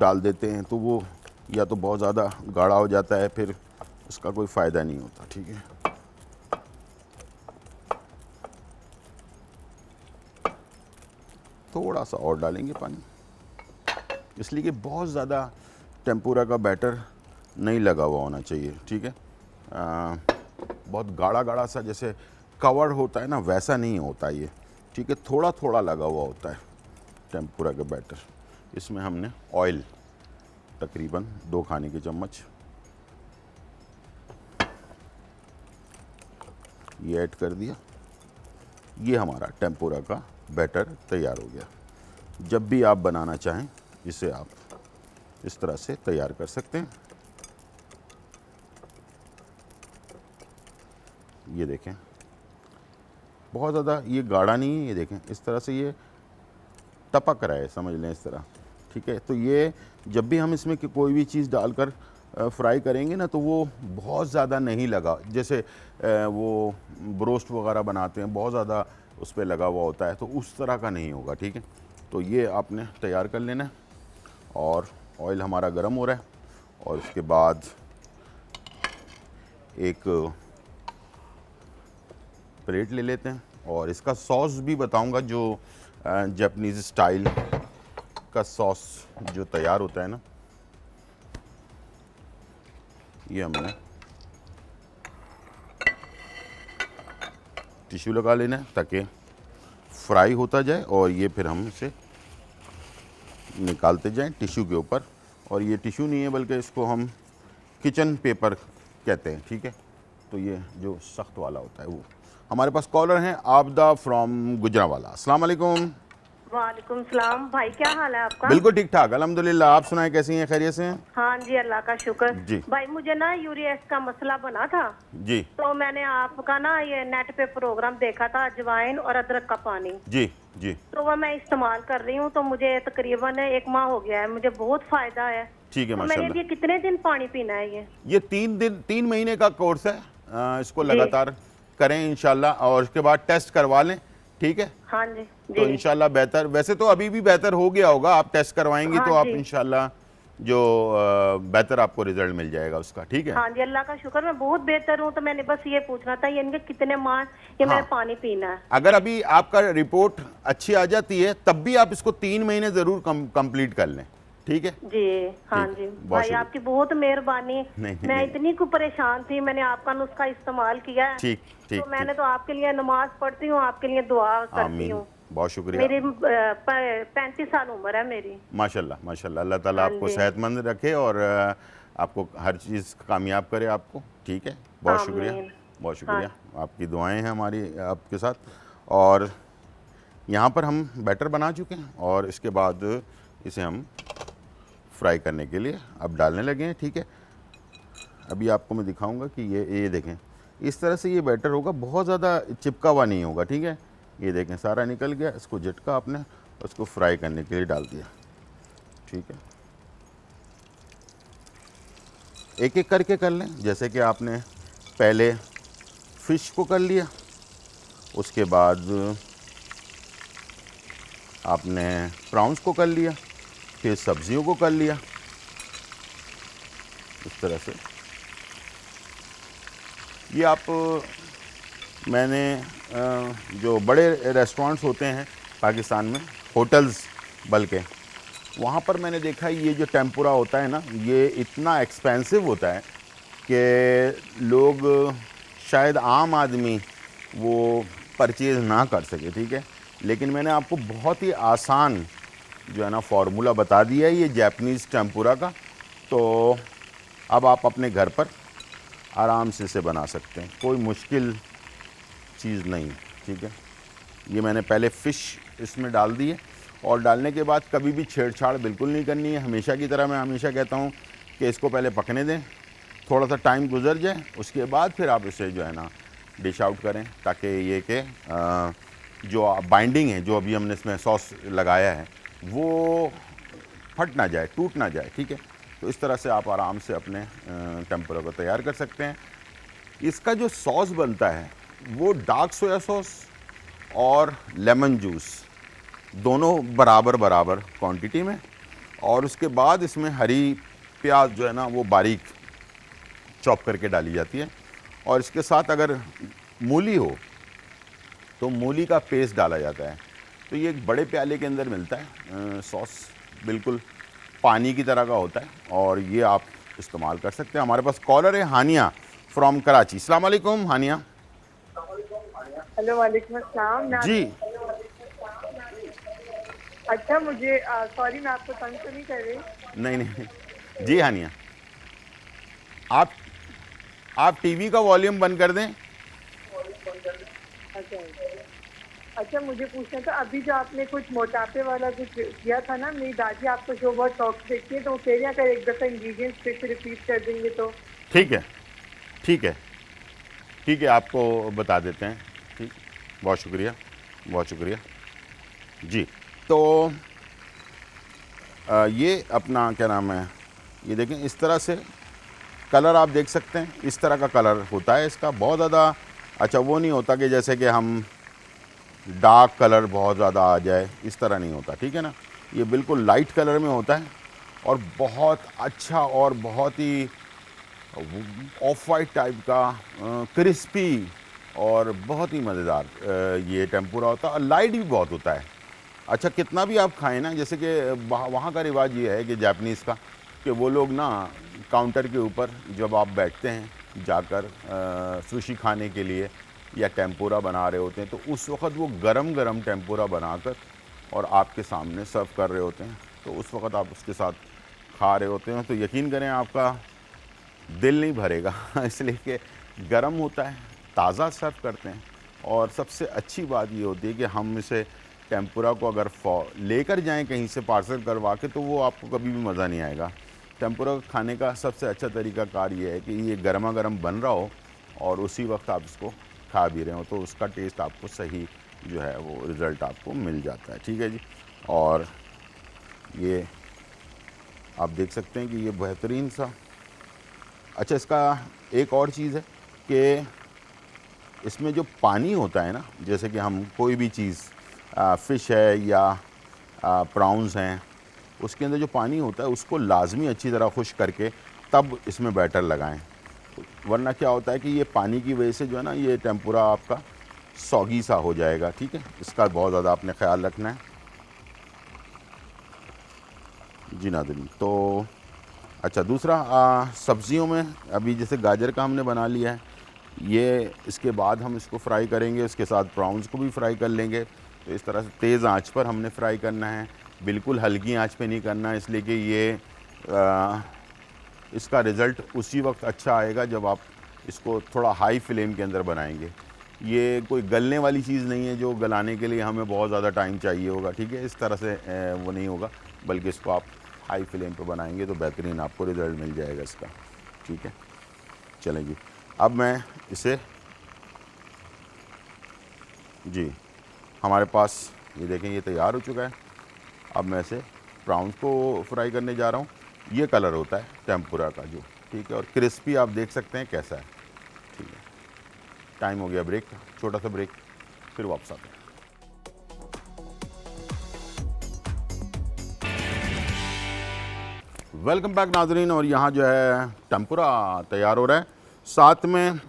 डाल देते हैं तो वो या तो बहुत ज़्यादा गाढ़ा हो जाता है, फिर उसका कोई फ़ायदा नहीं होता, ठीक है। थोड़ा सा और डालेंगे पानी, इसलिए कि बहुत ज़्यादा टेम्पुरा का बैटर नहीं लगा हुआ होना चाहिए, ठीक है। बहुत गाढ़ा गाढ़ा सा जैसे कवर होता है ना, वैसा नहीं होता ये, ठीक है। थोड़ा थोड़ा लगा हुआ होता है टेम्पुरा का बैटर। इसमें हमने ऑयल तकरीबन 2 खाने के चम्मच ये ऐड कर दिया। ये हमारा टेम्पुरा का बैटर तैयार हो गया। जब भी आप बनाना चाहें इसे आप इस तरह से तैयार कर सकते हैं। ये देखें, बहुत ज़्यादा ये गाढ़ा नहीं है, ये देखें इस तरह से ये टपक रहा है, समझ लें इस तरह, ठीक है। तो ये जब भी हम इसमें कोई भी चीज़ डालकर फ्राई करेंगे ना तो वो बहुत ज़्यादा नहीं लगा, जैसे वो ब्रोस्ट वगैरह बनाते हैं बहुत ज़्यादा उस पर लगा हुआ होता है, तो उस तरह का नहीं होगा, ठीक है। तो ये आपने तैयार कर लेना है और ऑयल हमारा गर्म हो रहा है और उसके बाद एक प्लेट ले लेते हैं और इसका सॉस भी बताऊंगा, जो जापानीज़ स्टाइल का सॉस जो तैयार होता है ना, ये हमने टिश्यू लगा लेना है ताकि फ्राई होता जाए और ये फिर हम इसे निकालते जाएं टिश्यू के ऊपर। और ये टिश्यू नहीं है बल्कि इसको हम किचन पेपर कहते हैं, ठीक है। तो ये जो सख्त वाला होता है वो। हमारे पास कॉलर हैं आबदा फ्रॉम गुजरांवाला। अस्सलाम वालेकुम। वालेकुम सलाम भाई, क्या हाल है आपका? बिल्कुल ठीक ठाक अल्हम्दुलिल्लाह। आप सुनाएं कैसी हैं, खैरियत से हैं? हाँ जी, अल्लाह का शुक्र। जी। भाई मुझे ना यूरिया का मसला बना था, जी तो मैंने आपका ना ये नेट पे प्रोग्राम देखा था, अजवाइन और अदरक का पानी। जी जी। तो वह मैं इस्तेमाल कर रही हूँ, तो मुझे तकरीबन 1 माह हो गया है, मुझे बहुत फायदा है। ठीक है तो मैंने माशाल्लाह। ये कितने दिन पानी पीना है ये 3 महीने का कोर्स है। इसको लगातार करें इंशाल्लाह और उसके बाद टेस्ट करवा लें, ठीक है। हाँ जी तो जी। इंशाल्लाह बेहतर, वैसे तो अभी भी बेहतर हो गया होगा, आप टेस्ट करवाएंगी हाँ तो आप जी। इंशाल्लाह जो बेहतर आपको रिजल्ट मिल जाएगा उसका, ठीक है। हाँ जी, अल्लाह का शुक्र, मैं बहुत बेहतर हूँ। तो मैंने बस ये पूछना था, ये इनके कितने माह ये मैंने पानी पीना है? अगर अभी आपका रिपोर्ट अच्छी आ जाती है तब भी आप इसको 3 महीने ज़रूर कंप्लीट कर लें, ठीक है। जी हाँ ठीक, जी बहुत भाई, शुक्रिया। आपकी बहुत मेहरबानी। नहीं, मैं नहीं। इतनी को परेशान थी, मैंने आपका नुस्खा इस्तेमाल किया है। ठीक ठीक तो मैंने तो आपके लिए नमाज पढ़ती हूँ, आपके लिए दुआ करती आमीन, हूँ। बहुत शुक्रिया। मेरी 35 साल उम्र है मेरी। माशाल्लाह माशाल्लाह, अल्लाह ताला हाँ आपको जी। सेहतमंद रखे और आपको हर चीज़ कामयाब करे आपको, ठीक है। बहुत शुक्रिया, आमीन। बहुत शुक्रिया। आपकी दुआएं हैं हमारी आपके साथ। और यहाँ पर हम बैटर बना चुके हैं और इसके बाद इसे हम फ्राई करने के लिए अब डालने लगे हैं, ठीक है। अभी आपको मैं दिखाऊंगा कि ये देखें, इस तरह से ये बैटर होगा, बहुत ज़्यादा चिपका हुआ नहीं होगा, ठीक है। ये देखें सारा निकल गया, इसको झटका आपने उसको फ्राई करने के लिए डाल दिया, ठीक है। एक एक करके कर लें, जैसे कि आपने पहले फ़िश को कर लिया, उसके बाद आपने प्रॉन्स को कर लिया, फिर सब्जियों को कर लिया, इस तरह से। ये आप मैंने जो बड़े रेस्टोरेंट्स होते हैं पाकिस्तान में, होटल्स बल्कि, वहाँ पर मैंने देखा ये जो टेम्पुरा होता है ना, ये इतना एक्सपेंसिव होता है कि लोग शायद आम आदमी वो परचेज़ ना कर सके, ठीक है। लेकिन मैंने आपको बहुत ही आसान जो है ना फार्मूला बता दिया है ये जापानीज़ टेम्पुरा का। तो अब आप अपने घर पर आराम से इसे बना सकते हैं, कोई मुश्किल चीज़ नहीं, ठीक है। ये मैंने पहले फ़िश इसमें डाल दी है और डालने के बाद कभी भी छेड़छाड़ बिल्कुल नहीं करनी है। हमेशा की तरह मैं हमेशा कहता हूँ कि इसको पहले पकने दें, थोड़ा सा टाइम गुजर जाए, उसके बाद फिर आप इसे जो है ना डिश आउट करें, ताकि ये कि जो बाइंडिंग है, जो अभी हमने इसमें सॉस लगाया है, वो फट ना जाए, टूट ना जाए, ठीक है। तो इस तरह से आप आराम से अपने टेम्पुरा को तैयार कर सकते हैं। इसका जो सॉस बनता है वो डार्क सोया सॉस और लेमन जूस दोनों बराबर बराबर क्वांटिटी में, और उसके बाद इसमें हरी प्याज जो है ना वो बारीक चॉप करके डाली जाती है, और इसके साथ अगर मूली हो तो मूली का पेस्ट डाला जाता है। तो ये एक बड़े प्याले के अंदर मिलता है सॉस, बिल्कुल पानी की तरह का होता है, और ये आप इस्तेमाल कर सकते हैं। हमारे पास कॉलर है हानिया फ्रॉम कराची। अस्सलाम वालेकुम हानिया। हेलो, वालेकुम अस्सलाम। जी अच्छा, मुझे सॉरी, मैं आपको तंग तो नहीं कर रही? नहीं नहीं जी हानिया, आप टीवी का वॉल्यूम बंद कर दें। अच्छा अच्छा, मुझे पूछना था, अभी जो आपने कुछ मोटापे वाला कुछ किया था ना, मेरी दादी आपको शो बहुत शौक से देखती है, तो वो कह रही है अगर एक दफ़ा इंग्रेडिएंट्स फिर से रिपीट कर देंगे तो। ठीक है ठीक है ठीक है, आपको बता देते हैं, ठीक। बहुत शुक्रिया, बहुत शुक्रिया जी। तो ये अपना क्या नाम है, ये देखें इस तरह से कलर आप देख सकते हैं, इस तरह का कलर होता है इसका। बहुत ज़्यादा अच्छा वो नहीं होता कि जैसे कि हम डार्क कलर बहुत ज़्यादा आ जाए, इस तरह नहीं होता, ठीक है ना। ये बिल्कुल लाइट कलर में होता है और बहुत अच्छा और बहुत ही ऑफ वाइट टाइप का क्रिस्पी और बहुत ही मज़ेदार ये टेम्पुरा होता है, और लाइट भी बहुत होता है। अच्छा, कितना भी आप खाएं ना, जैसे कि वहाँ का रिवाज ये है कि जापानीज़ का, कि वो लोग ना काउंटर के ऊपर जब आप बैठते हैं जाकर सुशी खाने के लिए, या टेम्पुरा बना रहे होते हैं, तो उस वक्त वो गरम गरम टेम्पुरा बनाकर और आपके सामने सर्व कर रहे होते हैं, तो उस वक्त आप उसके साथ खा रहे होते हैं, तो यकीन करें आपका दिल नहीं भरेगा इसलिए कि गरम होता है, ताज़ा सर्व करते हैं। और सबसे अच्छी बात ये होती है कि हम इसे टेम्पुरा को अगर लेकर जाएं कहीं से पार्सल करवा के, तो वो आपको कभी भी मज़ा नहीं आएगा। टेम्पुरा खाने का सबसे अच्छा तरीका कार ये है कि ये गर्मा गर्म बन रहा हो और उसी वक्त आप इसको खा भी रहे हो, तो उसका टेस्ट आपको सही जो है वो रिज़ल्ट आपको मिल जाता है। ठीक है जी। और ये आप देख सकते हैं कि ये बेहतरीन सा। अच्छा, इसका एक और चीज़ है कि इसमें जो पानी होता है ना, जैसे कि हम कोई भी चीज़ फ़िश है या प्राउंस हैं, उसके अंदर जो पानी होता है उसको लाजमी अच्छी तरह खुश्क करके तब इसमें बैटर लगाएं, वरना क्या होता है कि ये पानी की वजह से जो है ना ये टेम्पुरा आपका सौगी सा हो जाएगा। ठीक है, इसका बहुत ज़्यादा आपने ख्याल रखना है जी नाज़रीन। तो अच्छा, दूसरा सब्ज़ियों में अभी जैसे गाजर का हमने बना लिया है, ये इसके बाद हम इसको फ्राई करेंगे, उसके साथ प्राउंस को भी फ्राई कर लेंगे। तो इस तरह से तेज़ आंच पर हमने फ्राई करना है, बिल्कुल हल्की आंच पे नहीं करना है, इसलिए कि ये इसका रिज़ल्ट उसी वक्त अच्छा आएगा जब आप इसको थोड़ा हाई फ्लेम के अंदर बनाएंगे। ये कोई गलने वाली चीज़ नहीं है जो गलाने के लिए हमें बहुत ज़्यादा टाइम चाहिए होगा। ठीक है, इस तरह से वो नहीं होगा, बल्कि इसको आप हाई फ्लेम पे बनाएंगे तो बेहतरीन आपको रिज़ल्ट मिल जाएगा इसका। ठीक है, चलें जी। अब मैं इसे जी, हमारे पास ये देखें ये तैयार हो चुका है। अब मैं इसे प्राउंस को फ्राई करने जा रहा हूँ। ये कलर होता है टेम्पुरा का जो, ठीक है, और क्रिस्पी आप देख सकते हैं कैसा है। ठीक है, टाइम हो गया ब्रेक का, छोटा सा ब्रेक, फिर वापस आते हैं। वेलकम बैक नाजरीन। और यहाँ जो है टेम्पुरा तैयार हो रहा है, साथ में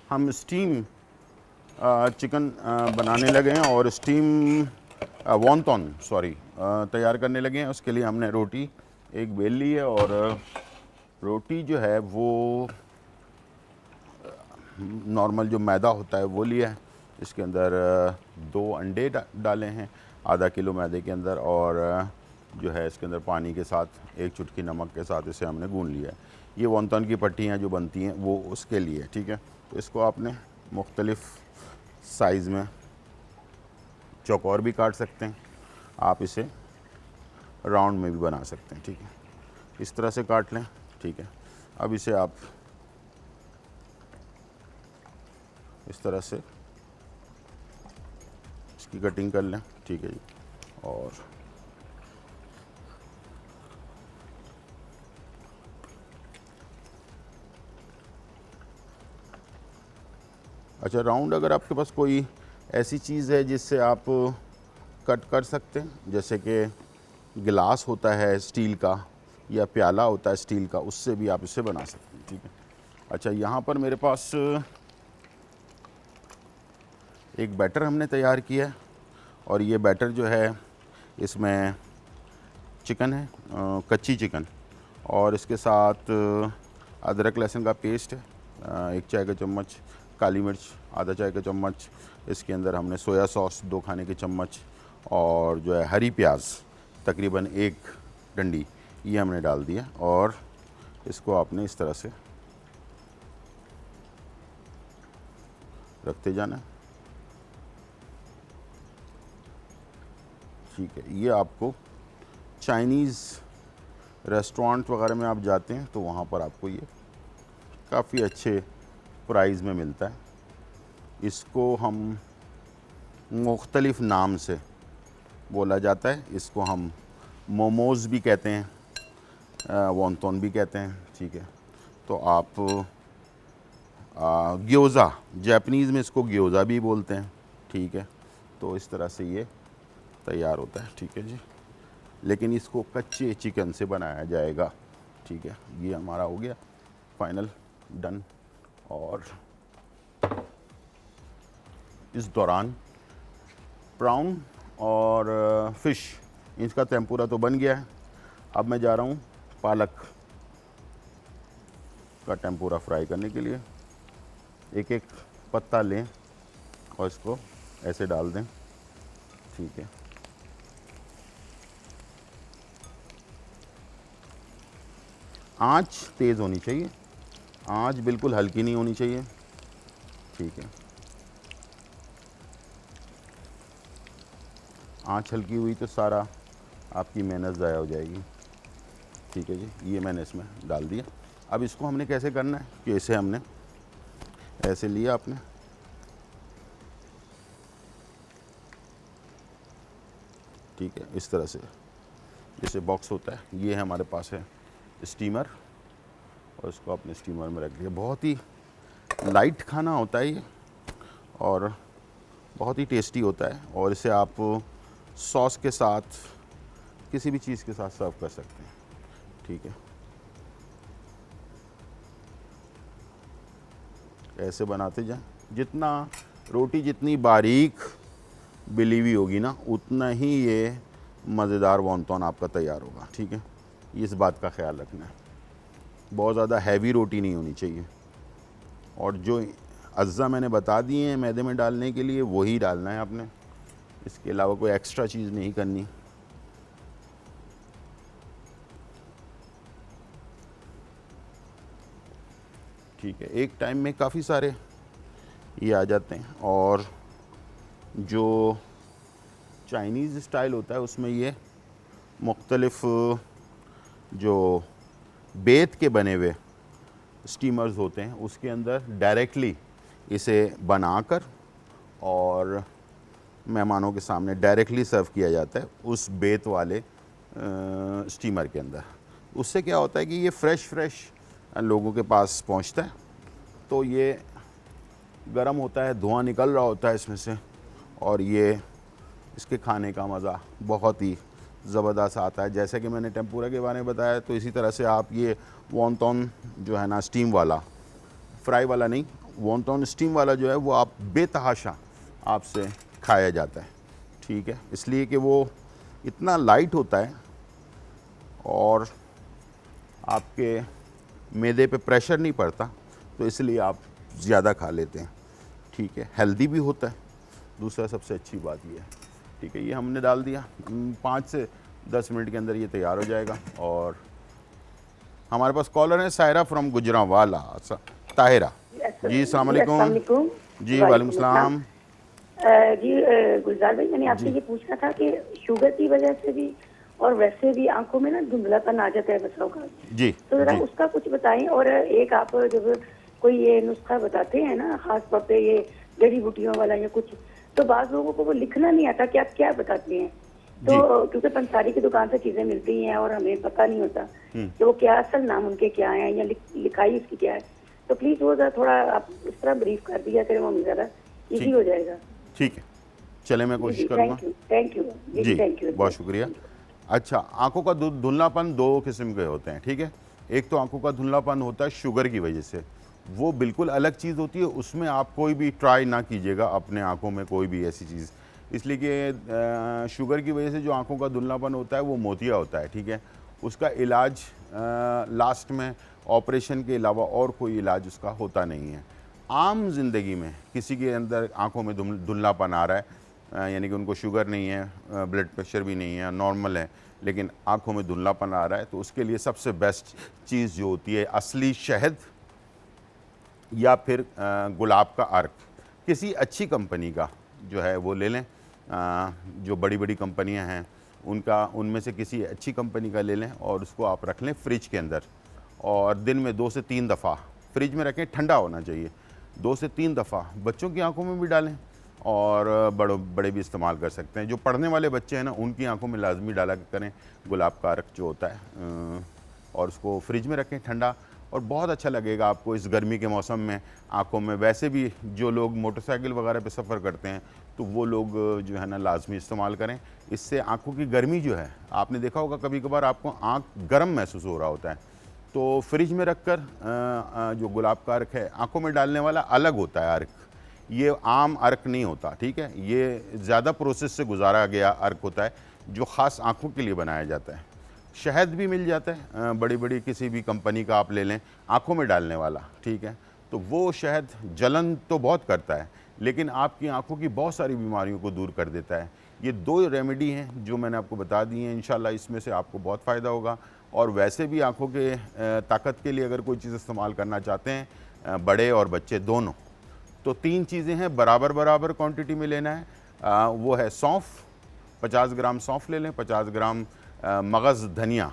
हम स्टीम चिकन बनाने लगे हैं और स्टीम वॉन्टन तैयार करने लगे हैं। उसके लिए हमने रोटी एक बेल ली है और रोटी जो है वो नॉर्मल जो मैदा होता है वो लिया है। इसके अंदर 2 अंडे डाले हैं आधा किलो मैदे के अंदर, और जो है इसके अंदर पानी के साथ 1 चुटकी नमक के साथ इसे हमने गूंद लिया है। ये वॉन्टन की पट्टियाँ जो बनती हैं वो उसके लिए। ठीक है, तो इसको आपने मुख्तलिफ़ साइज़ में चौकोर भी काट सकते हैं, आप इसे राउंड में भी बना सकते हैं। ठीक है, इस तरह से काट लें। ठीक है, अब इसे आप इस तरह से इसकी कटिंग कर लें। ठीक है जी। और अच्छा, राउंड अगर आपके पास कोई ऐसी चीज़ है जिससे आप कट कर सकते हैं, जैसे कि गिलास होता है स्टील का या प्याला होता है स्टील का, उससे भी आप इसे बना सकते हैं। ठीक है, अच्छा, यहाँ पर मेरे पास एक बैटर हमने तैयार किया है और ये बैटर जो है इसमें चिकन है, कच्ची चिकन, और इसके साथ अदरक लहसुन का पेस्ट है, 1 चाय का चम्मच, काली मिर्च आधा चाय का चम्मच, इसके अंदर हमने सोया सॉस 2 खाने के चम्मच, और जो है हरी प्याज तकरीबन 1 डंडी ये हमने डाल दिया, और इसको आपने इस तरह से रखते जाना। ठीक है, ये आपको चाइनीज़ रेस्टोरेंट वगैरह में आप जाते हैं तो वहाँ पर आपको ये काफ़ी अच्छे प्राइस में मिलता है। इसको हम मुख्तलिफ़ नाम से बोला जाता है, इसको हम मोमोज़ भी कहते हैं, वॉन्टन भी कहते हैं। ठीक है, तो आप ग्योज़ा, जापानीज़ में इसको ग्योज़ा भी बोलते हैं। ठीक है, तो इस तरह से ये तैयार होता है। ठीक है जी, लेकिन इसको कच्चे चिकन से बनाया जाएगा। ठीक है, ये हमारा हो गया फाइनल डन। और इस दौरान प्राउन और फ़िश इसका टेम्पुरा तो बन गया है। अब मैं जा रहा हूँ पालक का टेम्पुरा फ्राई करने के लिए। एक एक पत्ता लें और इसको ऐसे डाल दें, ठीक है। आंच तेज़ होनी चाहिए, आंच बिल्कुल हल्की नहीं होनी चाहिए, ठीक है। आंच हल्की हुई तो सारा आपकी मेहनत ज़ाया हो जाएगी, ठीक है जी। ये मैंने इसमें डाल दिया। अब इसको हमने कैसे करना है कि इसे हमने ऐसे लिया आपने, ठीक है, इस तरह से जैसे बॉक्स होता है। ये है हमारे पास है स्टीमर, और इसको अपने स्टीमर में रख दिया। बहुत ही लाइट खाना होता है ये और बहुत ही टेस्टी होता है, और इसे आप सॉस के साथ, किसी भी चीज़ के साथ सर्व कर सकते हैं, ठीक है। ऐसे बनाते जाएं, जितना रोटी जितनी बारीक बेली हुई होगी ना, उतना ही ये मज़ेदार वॉन्टॉन आपका तैयार होगा, ठीक है। इस बात का ख्याल रखना है, बहुत ज़्यादा हैवी रोटी नहीं होनी चाहिए। और जो अज्जा मैंने बता दिए हैं मैदे में डालने के लिए, वही डालना है आपने, इसके अलावा कोई एक्स्ट्रा चीज़ नहीं करनी। ठीक है, एक टाइम में काफ़ी सारे ये आ जाते हैं। और जो चाइनीज़ स्टाइल होता है उसमें ये मुख्तलिफ जो बेत के बने हुए स्टीमर्स होते हैं, उसके अंदर डायरेक्टली इसे बनाकर और मेहमानों के सामने डायरेक्टली सर्व किया जाता है उस बेत वाले स्टीमर के अंदर। उससे क्या होता है कि ये फ्रेश लोगों के पास पहुंचता है, तो ये गर्म होता है, धुआं निकल रहा होता है इसमें से, और ये इसके खाने का मज़ा बहुत ही ज़बरदस्त आता है। जैसे कि मैंने टेम्पुरा के बारे में बताया, तो इसी तरह से आप ये वॉन्टॉन जो है ना, स्टीम वाला, फ्राई वाला नहीं, वॉन्टॉन स्टीम वाला जो है वो आप बेतहाशा आपसे खाया जाता है, ठीक है। इसलिए कि वो इतना लाइट होता है और आपके मैदे पे प्रेशर नहीं पड़ता, तो इसलिए आप ज़्यादा खा लेते हैं, ठीक है। हेल्दी भी होता है, दूसरा सबसे अच्छी बात ये है, ठीक है। ये हमने डाल दिया, 5 से 10 मिनट के अंदर ये तैयार हो जाएगा। और हमारे पास कॉलर है सायरा फ्रॉम गुजरांवाला, ताहिरा जी, अस्सलाम वालेकुम। जी वालेकुम सलाम। जी गुलजार भाई, मैंने आपसे ये पूछना था कि शुगर की वजह से भी और वैसे भी आंखों में ना धुंधलापन आ जाता है बच्चों का जी, तो जरा जी। उसका कुछ बताएं। और एक आप जब कोई ये नुस्खा बताते हैं ना, खास तौर पे ये जड़ी बूटियों वाला या कुछ, तो बाज़ लोगों को वो लिखना नहीं आता कि आप क्या बताते हैं, तो क्योंकि पंसारी की दुकान से चीजें मिलती हैं और हमें पता नहीं होता कि वो क्या असल नाम उनके क्या है या लिखाई उसकी क्या है, तो प्लीज वो जरा थोड़ा आप इस तरह ब्रीफ कर दिया करें, वो ज़रा इजी हो जाएगा। ठीक है, चले मैं कोशिश करूँगा। थैंक यू जी, थैंक यू, बहुत शुक्रिया। अच्छा, आंखों का धुंधलापन 2 किस्म के होते हैं, ठीक है। एक तो आंखों का धुंधलापन होता है शुगर की वजह से, वो बिल्कुल अलग चीज़ होती है, उसमें आप कोई भी ट्राई ना कीजिएगा अपने आंखों में कोई भी ऐसी चीज़, इसलिए कि शुगर की वजह से जो आंखों का धुंधलापन होता है वो मोतिया होता है, ठीक है। उसका इलाज लास्ट में ऑपरेशन के अलावा और कोई इलाज उसका होता नहीं है। आम ज़िंदगी में किसी के अंदर आंखों में धुंधलापन आ रहा है, यानी कि उनको शुगर नहीं है, ब्लड प्रेशर भी नहीं है, नॉर्मल है, लेकिन आंखों में धुंधलापन आ रहा है, तो उसके लिए सबसे बेस्ट चीज़ जो होती है असली शहद या फिर गुलाब का अर्क, किसी अच्छी कंपनी का जो है वो ले लें। जो बड़ी बड़ी कंपनियां हैं उनमें से किसी अच्छी कंपनी का ले लें और उसको आप रख लें फ्रिज के अंदर, और दिन में 2 से 3 दफ़ा फ्रिज में रखें, ठंडा होना चाहिए। 2 से 3 दफ़ा बच्चों की आंखों में भी डालें और बड़े भी इस्तेमाल कर सकते हैं। जो पढ़ने वाले बच्चे हैं ना, उनकी आंखों में लाजमी डाला करें गुलाब का अर्क जो होता है, और उसको फ्रिज में रखें ठंडा, और बहुत अच्छा लगेगा आपको इस गर्मी के मौसम में आंखों में। वैसे भी जो लोग मोटरसाइकिल वगैरह पे सफ़र करते हैं तो वो लोग जो है ना लाजमी इस्तेमाल करें। इससे आंखों की गर्मी जो है, आपने देखा होगा कभी कभार आपको आंख गर्म महसूस हो रहा होता है, तो फ्रिज में रखकर जो गुलाब का अर्क है आंखों में डालने वाला अलग होता है अर्क, ये आम अर्क नहीं होता, ठीक है। ये ज़्यादा प्रोसेस से गुजारा गया अर्क होता है जो ख़ास आंखों के लिए बनाया जाता है। शहद भी मिल जाता है, बड़ी बड़ी किसी भी कंपनी का आप ले लें आंखों में डालने वाला, ठीक है। तो वो शहद जलन तो बहुत करता है, लेकिन आपकी आंखों की बहुत सारी बीमारियों को दूर कर देता है। ये 2 रेमेडी हैं जो मैंने आपको बता दी हैं, इंशाल्लाह इसमें से आपको बहुत फ़ायदा होगा। और वैसे भी आंखों के ताकत के लिए अगर कोई चीज़ इस्तेमाल करना चाहते हैं बड़े और बच्चे दोनों, तो 3 चीज़ें हैं, बराबर बराबर क्वांटिटी में लेना है। वो है सौंफ, 50 ग्राम सौंफ ले लें, 50 ग्राम मगज़ धनिया,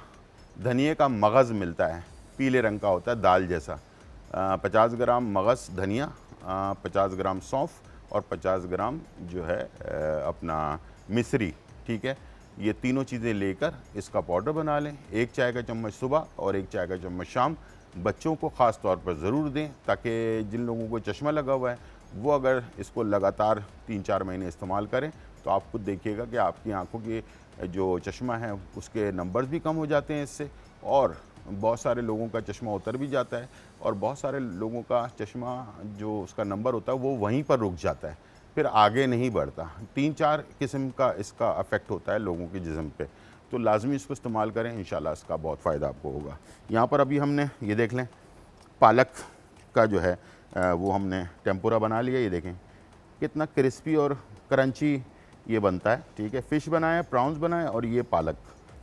धनिए का मगज़ मिलता है, पीले रंग का होता है दाल जैसा। 50 ग्राम मगज़ धनिया, 50 ग्राम सौंफ और 50 ग्राम जो है अपना मिश्री, ठीक है। ये तीनों चीज़ें लेकर इसका पाउडर बना लें। 1 चाय का चम्मच सुबह और 1 चाय का चम्मच शाम। बच्चों को ख़ास तौर पर ज़रूर दें, ताकि जिन लोगों को चश्मा लगा हुआ है वो अगर इसको लगातार 3-4 महीने इस्तेमाल करें तो आप खुद देखिएगा कि आपकी आंखों की जो चश्मा है उसके नंबर्स भी कम हो जाते हैं इससे, और बहुत सारे लोगों का चश्मा उतर भी जाता है, और बहुत सारे लोगों का चश्मा जो उसका नंबर होता है वो वहीं पर रुक जाता है, फिर आगे नहीं बढ़ता। 3-4 किस्म का इसका अफेक्ट होता है लोगों के जिस्म पे, तो लाजमी इसको इस्तेमाल करें, इंशाल्लाह इसका बहुत फ़ायदा आपको होगा। यहाँ पर अभी हमने ये देख लें पालक का जो है वो हमने टेम्पुरा बना लिया। ये देखें कितना क्रिस्पी और क्रंची ये बनता है, ठीक है। फ़िश बनाया, प्रॉन्स बनाए और ये पालक,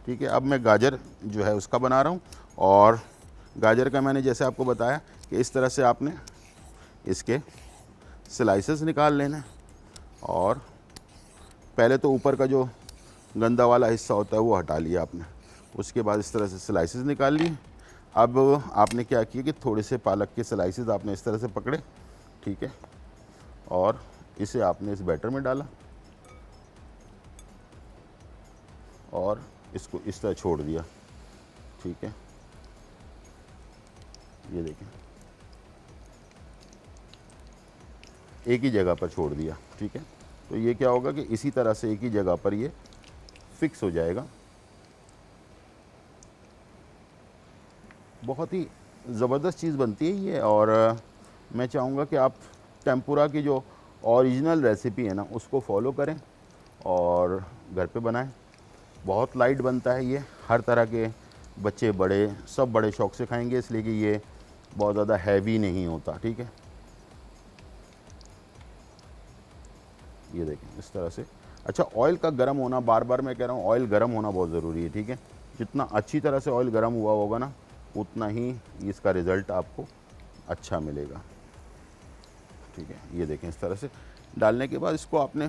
ठीक है। अब मैं गाजर जो है उसका बना रहा हूँ, और गाजर का मैंने जैसे आपको बताया कि इस तरह से आपने इसके स्लाइसेस निकाल लेना, और पहले तो ऊपर का जो गंदा वाला हिस्सा होता है वो हटा लिया आपने, उसके बाद इस तरह से स्लाइसेस निकाल लिए। अब आपने क्या किया कि थोड़े से पालक के स्लाइसेस आपने इस तरह से पकड़े, ठीक है, और इसे आपने इस बैटर में डाला और इसको इस तरह छोड़ दिया, ठीक है। ये देखें एक ही जगह पर छोड़ दिया, ठीक है। तो ये क्या होगा कि इसी तरह से एक ही जगह पर ये फिक्स हो जाएगा। बहुत ही ज़बरदस्त चीज़ बनती है ये, और मैं चाहूँगा कि आप टेम्पुरा की जो ओरिजिनल रेसिपी है ना उसको फॉलो करें और घर पे बनाएं। बहुत लाइट बनता है ये, हर तरह के बच्चे बड़े सब बड़े शौक़ से खाएंगे, इसलिए कि ये बहुत ज़्यादा हैवी नहीं होता, ठीक है। ये देखें इस तरह से। अच्छा, ऑयल का गर्म होना, बार बार मैं कह रहा हूँ ऑयल गर्म होना बहुत ज़रूरी है, ठीक है। जितना अच्छी तरह से ऑयल गर्म हुआ होगा ना उतना ही इसका रिज़ल्ट आपको अच्छा मिलेगा, ठीक है। ये देखें इस तरह से डालने के बाद इसको आपने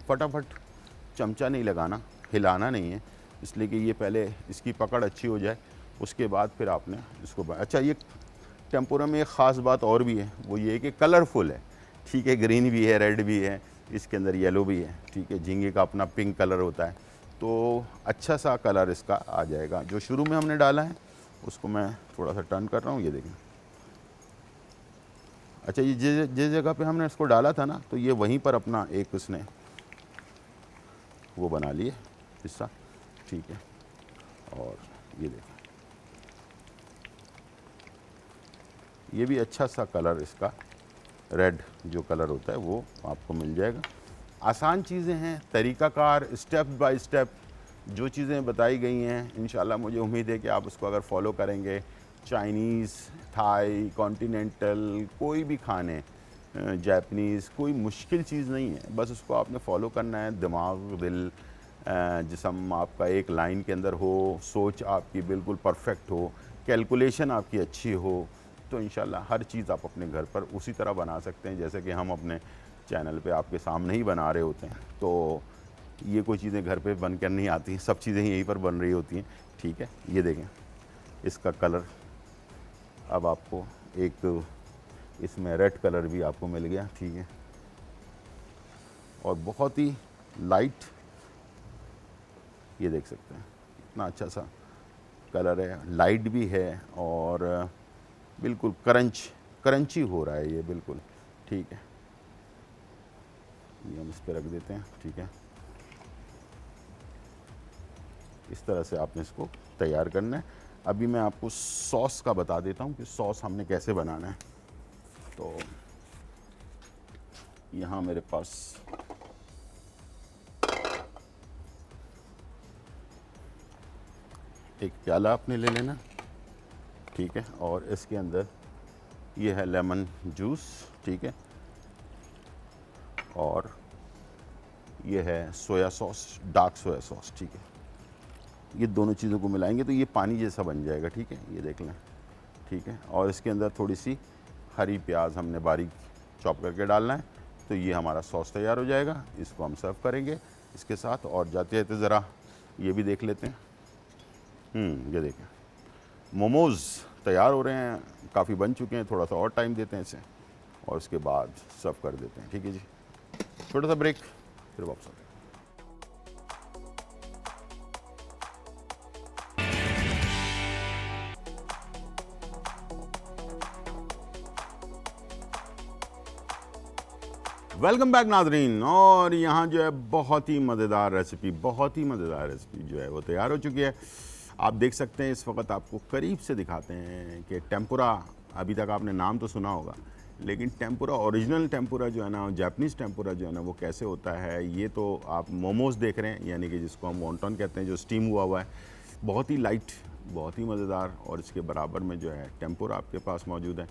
फटाफट चमचा नहीं लगाना, हिलाना नहीं है, इसलिए कि ये पहले इसकी पकड़ अच्छी हो जाए, उसके बाद फिर आपने इसको अच्छा, ये टेम्पुरा में एक ख़ास बात और भी है, वो ये कि कलरफुल है, ठीक है। ग्रीन भी है, रेड भी है, इसके अंदर येलो भी है, ठीक है। झींगे का अपना पिंक कलर होता है, तो अच्छा सा कलर इसका आ जाएगा। जो शुरू में हमने डाला है उसको मैं थोड़ा सा टर्न कर रहा हूँ, ये देखें। अच्छा, ये जिस जगह पे हमने इसको डाला था ना, तो ये वहीं पर अपना एक उसने वो बना लिए हिस्सा, ठीक है। और ये देखें ये भी अच्छा सा कलर इसका रेड जो कलर होता है वो आपको मिल जाएगा। आसान चीज़ें हैं, तरीक़ाकार, स्टेप बाय स्टेप जो चीज़ें बताई गई हैं, इंशाल्लाह मुझे उम्मीद है कि आप उसको अगर फॉलो करेंगे, चाइनीज़, थाई, कॉन्टिनेंटल, कोई भी खाने, जापानीज़, कोई मुश्किल चीज़ नहीं है, बस उसको आपने फॉलो करना है। दिमाग, दिल, जिस्म आपका एक लाइन के अंदर हो, सोच आपकी बिल्कुल परफेक्ट हो, कैलकुलेशन आपकी अच्छी हो, तो इंशाल्लाह हर चीज़ आप अपने घर पर उसी तरह बना सकते हैं जैसे कि हम अपने चैनल पे आपके सामने ही बना रहे होते हैं। तो ये कोई चीज़ें घर पे बन कर नहीं आती, सब चीज़ें यहीं पर बन रही होती हैं, ठीक है। ये देखें इसका कलर अब आपको एक इसमें रेड कलर भी आपको मिल गया, ठीक है। और बहुत ही लाइट, ये देख सकते हैं इतना अच्छा सा कलर है, लाइट भी है और बिल्कुल क्रंची हो रहा है ये बिल्कुल, ठीक है। ये हम इस पर रख देते हैं, ठीक है। इस तरह से आपने इसको तैयार करना है। अभी मैं आपको सॉस का बता देता हूँ कि सॉस हमने कैसे बनाना है। तो यहाँ मेरे पास एक प्याला आपने ले लेना, ठीक है। और इसके अंदर ये है लेमन जूस, ठीक है। और ये है soya sauce, dark soya sauce, ठीक है। ये दोनों चीज़ों को मिलाएंगे तो ये पानी जैसा बन जाएगा, ठीक है, ये देख लें, ठीक है। और इसके अंदर थोड़ी सी हरी प्याज हमने बारीक चॉप करके डालना है, तो ये हमारा सॉस तैयार हो जाएगा। इसको हम सर्व करेंगे इसके साथ। और जाते जाते ज़रा ये भी देख लेते हैं। ये देखें, मोमोज़ तैयार हो रहे हैं, काफ़ी बन चुके हैं, थोड़ा सा और टाइम देते हैं इसे और उसके बाद सर्व कर देते हैं, ठीक है जी। छोटा सा ब्रेक, फिर वापस आते हैं। वेलकम बैक नाजरीन। और यहाँ जो है बहुत ही मज़ेदार रेसिपी जो है वो तैयार हो चुकी है। आप देख सकते हैं, इस वक्त आपको करीब से दिखाते हैं कि टेम्पुरा, अभी तक आपने नाम तो सुना होगा, लेकिन टेम्पुरा, ओरिजिनल टेम्पुरा जो है ना, जापानीज़ टेम्पुरा जो है ना, वो कैसे होता है। ये तो आप मोमोज़ देख रहे हैं, यानी कि जिसको हम वॉन्टन कहते हैं, जो स्टीम हुआ हुआ है, बहुत ही लाइट, बहुत ही मज़ेदार। और इसके बराबर में जो है टेम्पुरा आपके पास मौजूद है,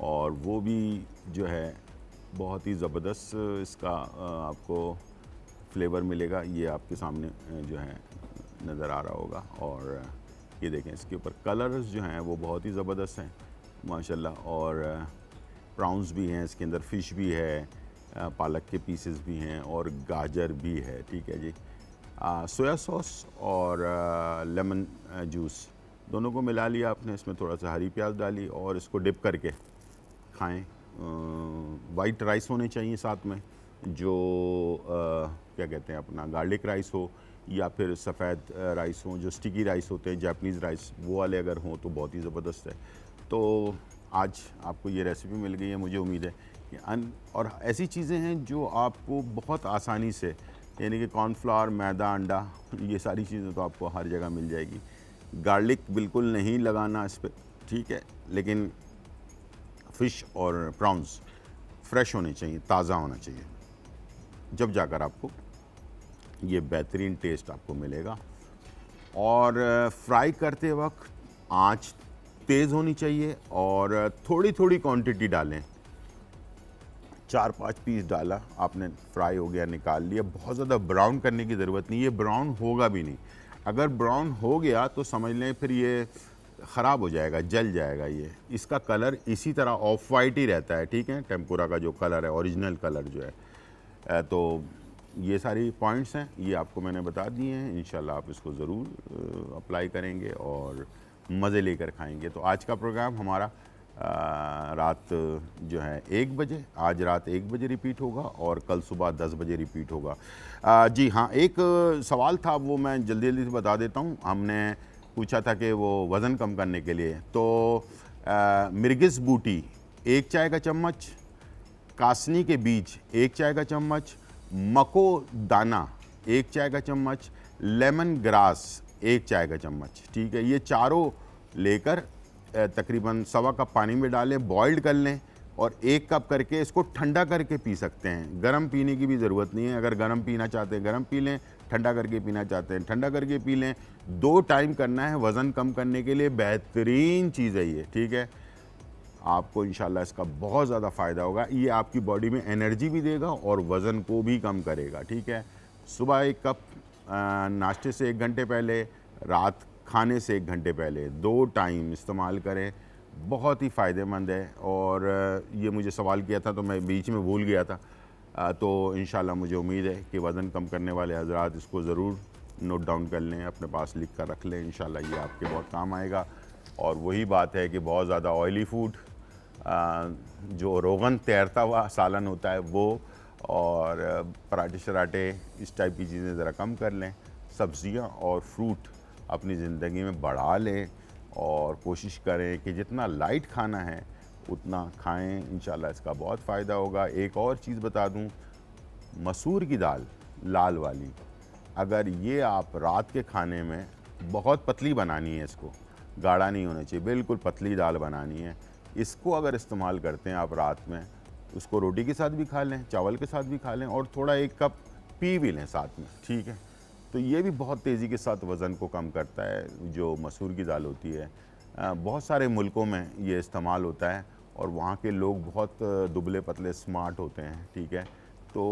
और वो भी जो है बहुत ही ज़बरदस्त इसका आपको फ्लेवर मिलेगा। ये आपके सामने जो है नज़र आ रहा होगा। और ये देखें, इसके ऊपर कलर्स जो हैं वो बहुत ही ज़बरदस्त हैं माशाल्लाह। और प्राउंस भी हैं इसके अंदर, फ़िश भी है, पालक के पीसेस भी हैं और गाजर भी है, ठीक है जी। सोया सॉस और लेमन जूस दोनों को मिला लिया आपने, इसमें थोड़ा सा हरी प्याज डाली और इसको डिप करके खाएं। वाइट राइस होने चाहिए साथ में, जो क्या कहते हैं अपना गार्लिक राइस हो, या फिर सफ़ेद राइस हो, जो स्टिकी राइस होते हैं, जापानीज़ राइस, वो वाले अगर हों तो बहुत ही ज़बरदस्त है। तो आज आपको ये रेसिपी मिल गई है, मुझे उम्मीद है कि और ऐसी चीज़ें हैं जो आपको बहुत आसानी से, यानी कि कॉर्नफ्लावर, मैदा, अंडा, ये सारी चीज़ें तो आपको हर जगह मिल जाएगी। गार्लिक बिल्कुल नहीं लगाना इस पर, ठीक है, लेकिन फ़िश और प्रॉन्स फ्रेश होने चाहिए, ताज़ा होना चाहिए, जब जाकर आपको ये बेहतरीन टेस्ट आपको मिलेगा। और फ्राई करते वक्त आंच तेज़ होनी चाहिए और थोड़ी थोड़ी क्वांटिटी डालें। 4-5 पीस डाला आपने, फ्राई हो गया, निकाल लिया। बहुत ज़्यादा ब्राउन करने की ज़रूरत नहीं, ये ब्राउन होगा भी नहीं। अगर ब्राउन हो गया तो समझ लें फिर ये ख़राब हो जाएगा, जल जाएगा। ये इसका कलर इसी तरह ऑफ वाइट ही रहता है, ठीक है। टेम्पुरा का जो कलर है, ओरिजिनल कलर जो है। तो ये सारी पॉइंट्स हैं, ये आपको मैंने बता दिए हैं। इंशाल्लाह आप इसको ज़रूर अप्लाई करेंगे और मज़े लेकर खाएंगे। तो आज का प्रोग्राम हमारा रात जो है 1 बजे, आज रात 1 बजे रिपीट होगा और कल सुबह 10 बजे रिपीट होगा। जी हाँ, एक सवाल था, वो मैं जल्दी जल्दी से बता देता हूँ। हमने पूछा था कि वो वज़न कम करने के लिए, तो मिर्गिस बूटी 1 चाय का चम्मच, कासनी के बीज 1 चाय का चम्मच, मको दाना 1 चाय का चम्मच, लेमन ग्रास 1 चाय का चम्मच, ठीक है। ये चारों लेकर तकरीबन 1.25 कप पानी में डालें, बॉइल्ड कर लें और 1 कप करके इसको ठंडा करके पी सकते हैं। गर्म पीने की भी ज़रूरत नहीं है। अगर गर्म पीना चाहते हैं गर्म पी लें, ठंडा करके पीना चाहते हैं ठंडा करके पी लें। 2 टाइम करना है, वज़न कम करने के लिए बेहतरीन चीज़ है ये, ठीक है। आपको इंशाल्लाह इसका बहुत ज़्यादा फ़ायदा होगा। ये आपकी बॉडी में एनर्जी भी देगा और वज़न को भी कम करेगा, ठीक है। सुबह 1 कप, नाश्ते से 1 घंटे पहले, रात खाने से 1 घंटे पहले, 2 टाइम इस्तेमाल करें, बहुत ही फ़ायदेमंद है। और ये मुझे सवाल किया था तो मैं बीच में भूल गया था। तो इंशाल्लाह मुझे उम्मीद है कि वज़न कम करने वाले हज़रात इसको ज़रूर नोट डाउन कर लें, अपने पास लिख कर रख लें। इंशाल्लाह ये आपके बहुत काम आएगा। और वही बात है कि बहुत ज़्यादा ऑयली फूड, जो रोगन तैरता हुआ सालन होता है वो, और पराठे शराठे, इस टाइप की चीज़ें ज़रा कम कर लें। सब्ज़ियाँ और फ्रूट अपनी ज़िंदगी में बढ़ा लें और कोशिश करें कि जितना लाइट खाना है उतना खाएं। इंशाल्लाह इसका बहुत फ़ायदा होगा। एक और चीज़ बता दूं, मसूर की दाल लाल वाली, अगर ये आप रात के खाने में, बहुत पतली बनानी है इसको, गाढ़ा नहीं होना चाहिए, बिल्कुल पतली दाल बनानी है। इसको अगर इस्तेमाल करते हैं आप रात में, उसको रोटी के साथ भी खा लें, चावल के साथ भी खा लें और थोड़ा 1 कप पी भी लें साथ में, ठीक है। तो ये भी बहुत तेज़ी के साथ वज़न को कम करता है, जो मसूर की दाल होती है। बहुत सारे मुल्कों में ये इस्तेमाल होता है और वहाँ के लोग बहुत दुबले पतले स्मार्ट होते हैं, ठीक है। तो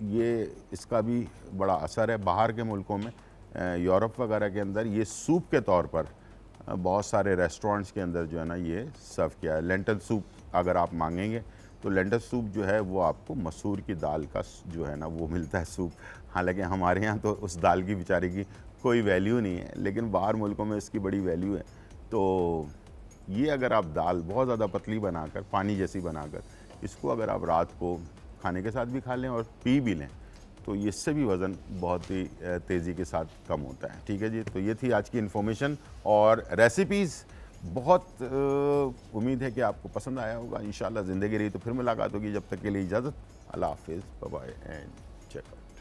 ये इसका भी बड़ा असर है। बाहर के मुल्कों में यूरोप वगैरह के अंदर ये सूप के तौर पर बहुत सारे रेस्टोरेंट्स के अंदर जो है ना ये सर्व किया है। लेंटल सूप अगर आप मांगेंगे तो लेंटल सूप जो है वो आपको मसूर की दाल का जो है ना वो मिलता है सूप। हालांकि हमारे यहाँ तो उस दाल की बेचारे की कोई वैल्यू नहीं है, लेकिन बाहर मुल्कों में इसकी बड़ी वैल्यू है। तो ये अगर आप दाल बहुत ज़्यादा पतली बनाकर, पानी जैसी बनाकर, इसको अगर आप रात को खाने के साथ भी खा लें और पी भी लें तो इससे भी वज़न बहुत ही तेज़ी के साथ कम होता है। ठीक है जी, तो ये थी आज की इन्फॉर्मेशन और रेसिपीज़। बहुत उम्मीद है कि आपको पसंद आया होगा। इंशाल्लाह ज़िंदगी रही तो फिर मुलाकात होगी। जब तक के लिए इजाज़त, अल्लाह हाफ़िज़, bye bye and check out.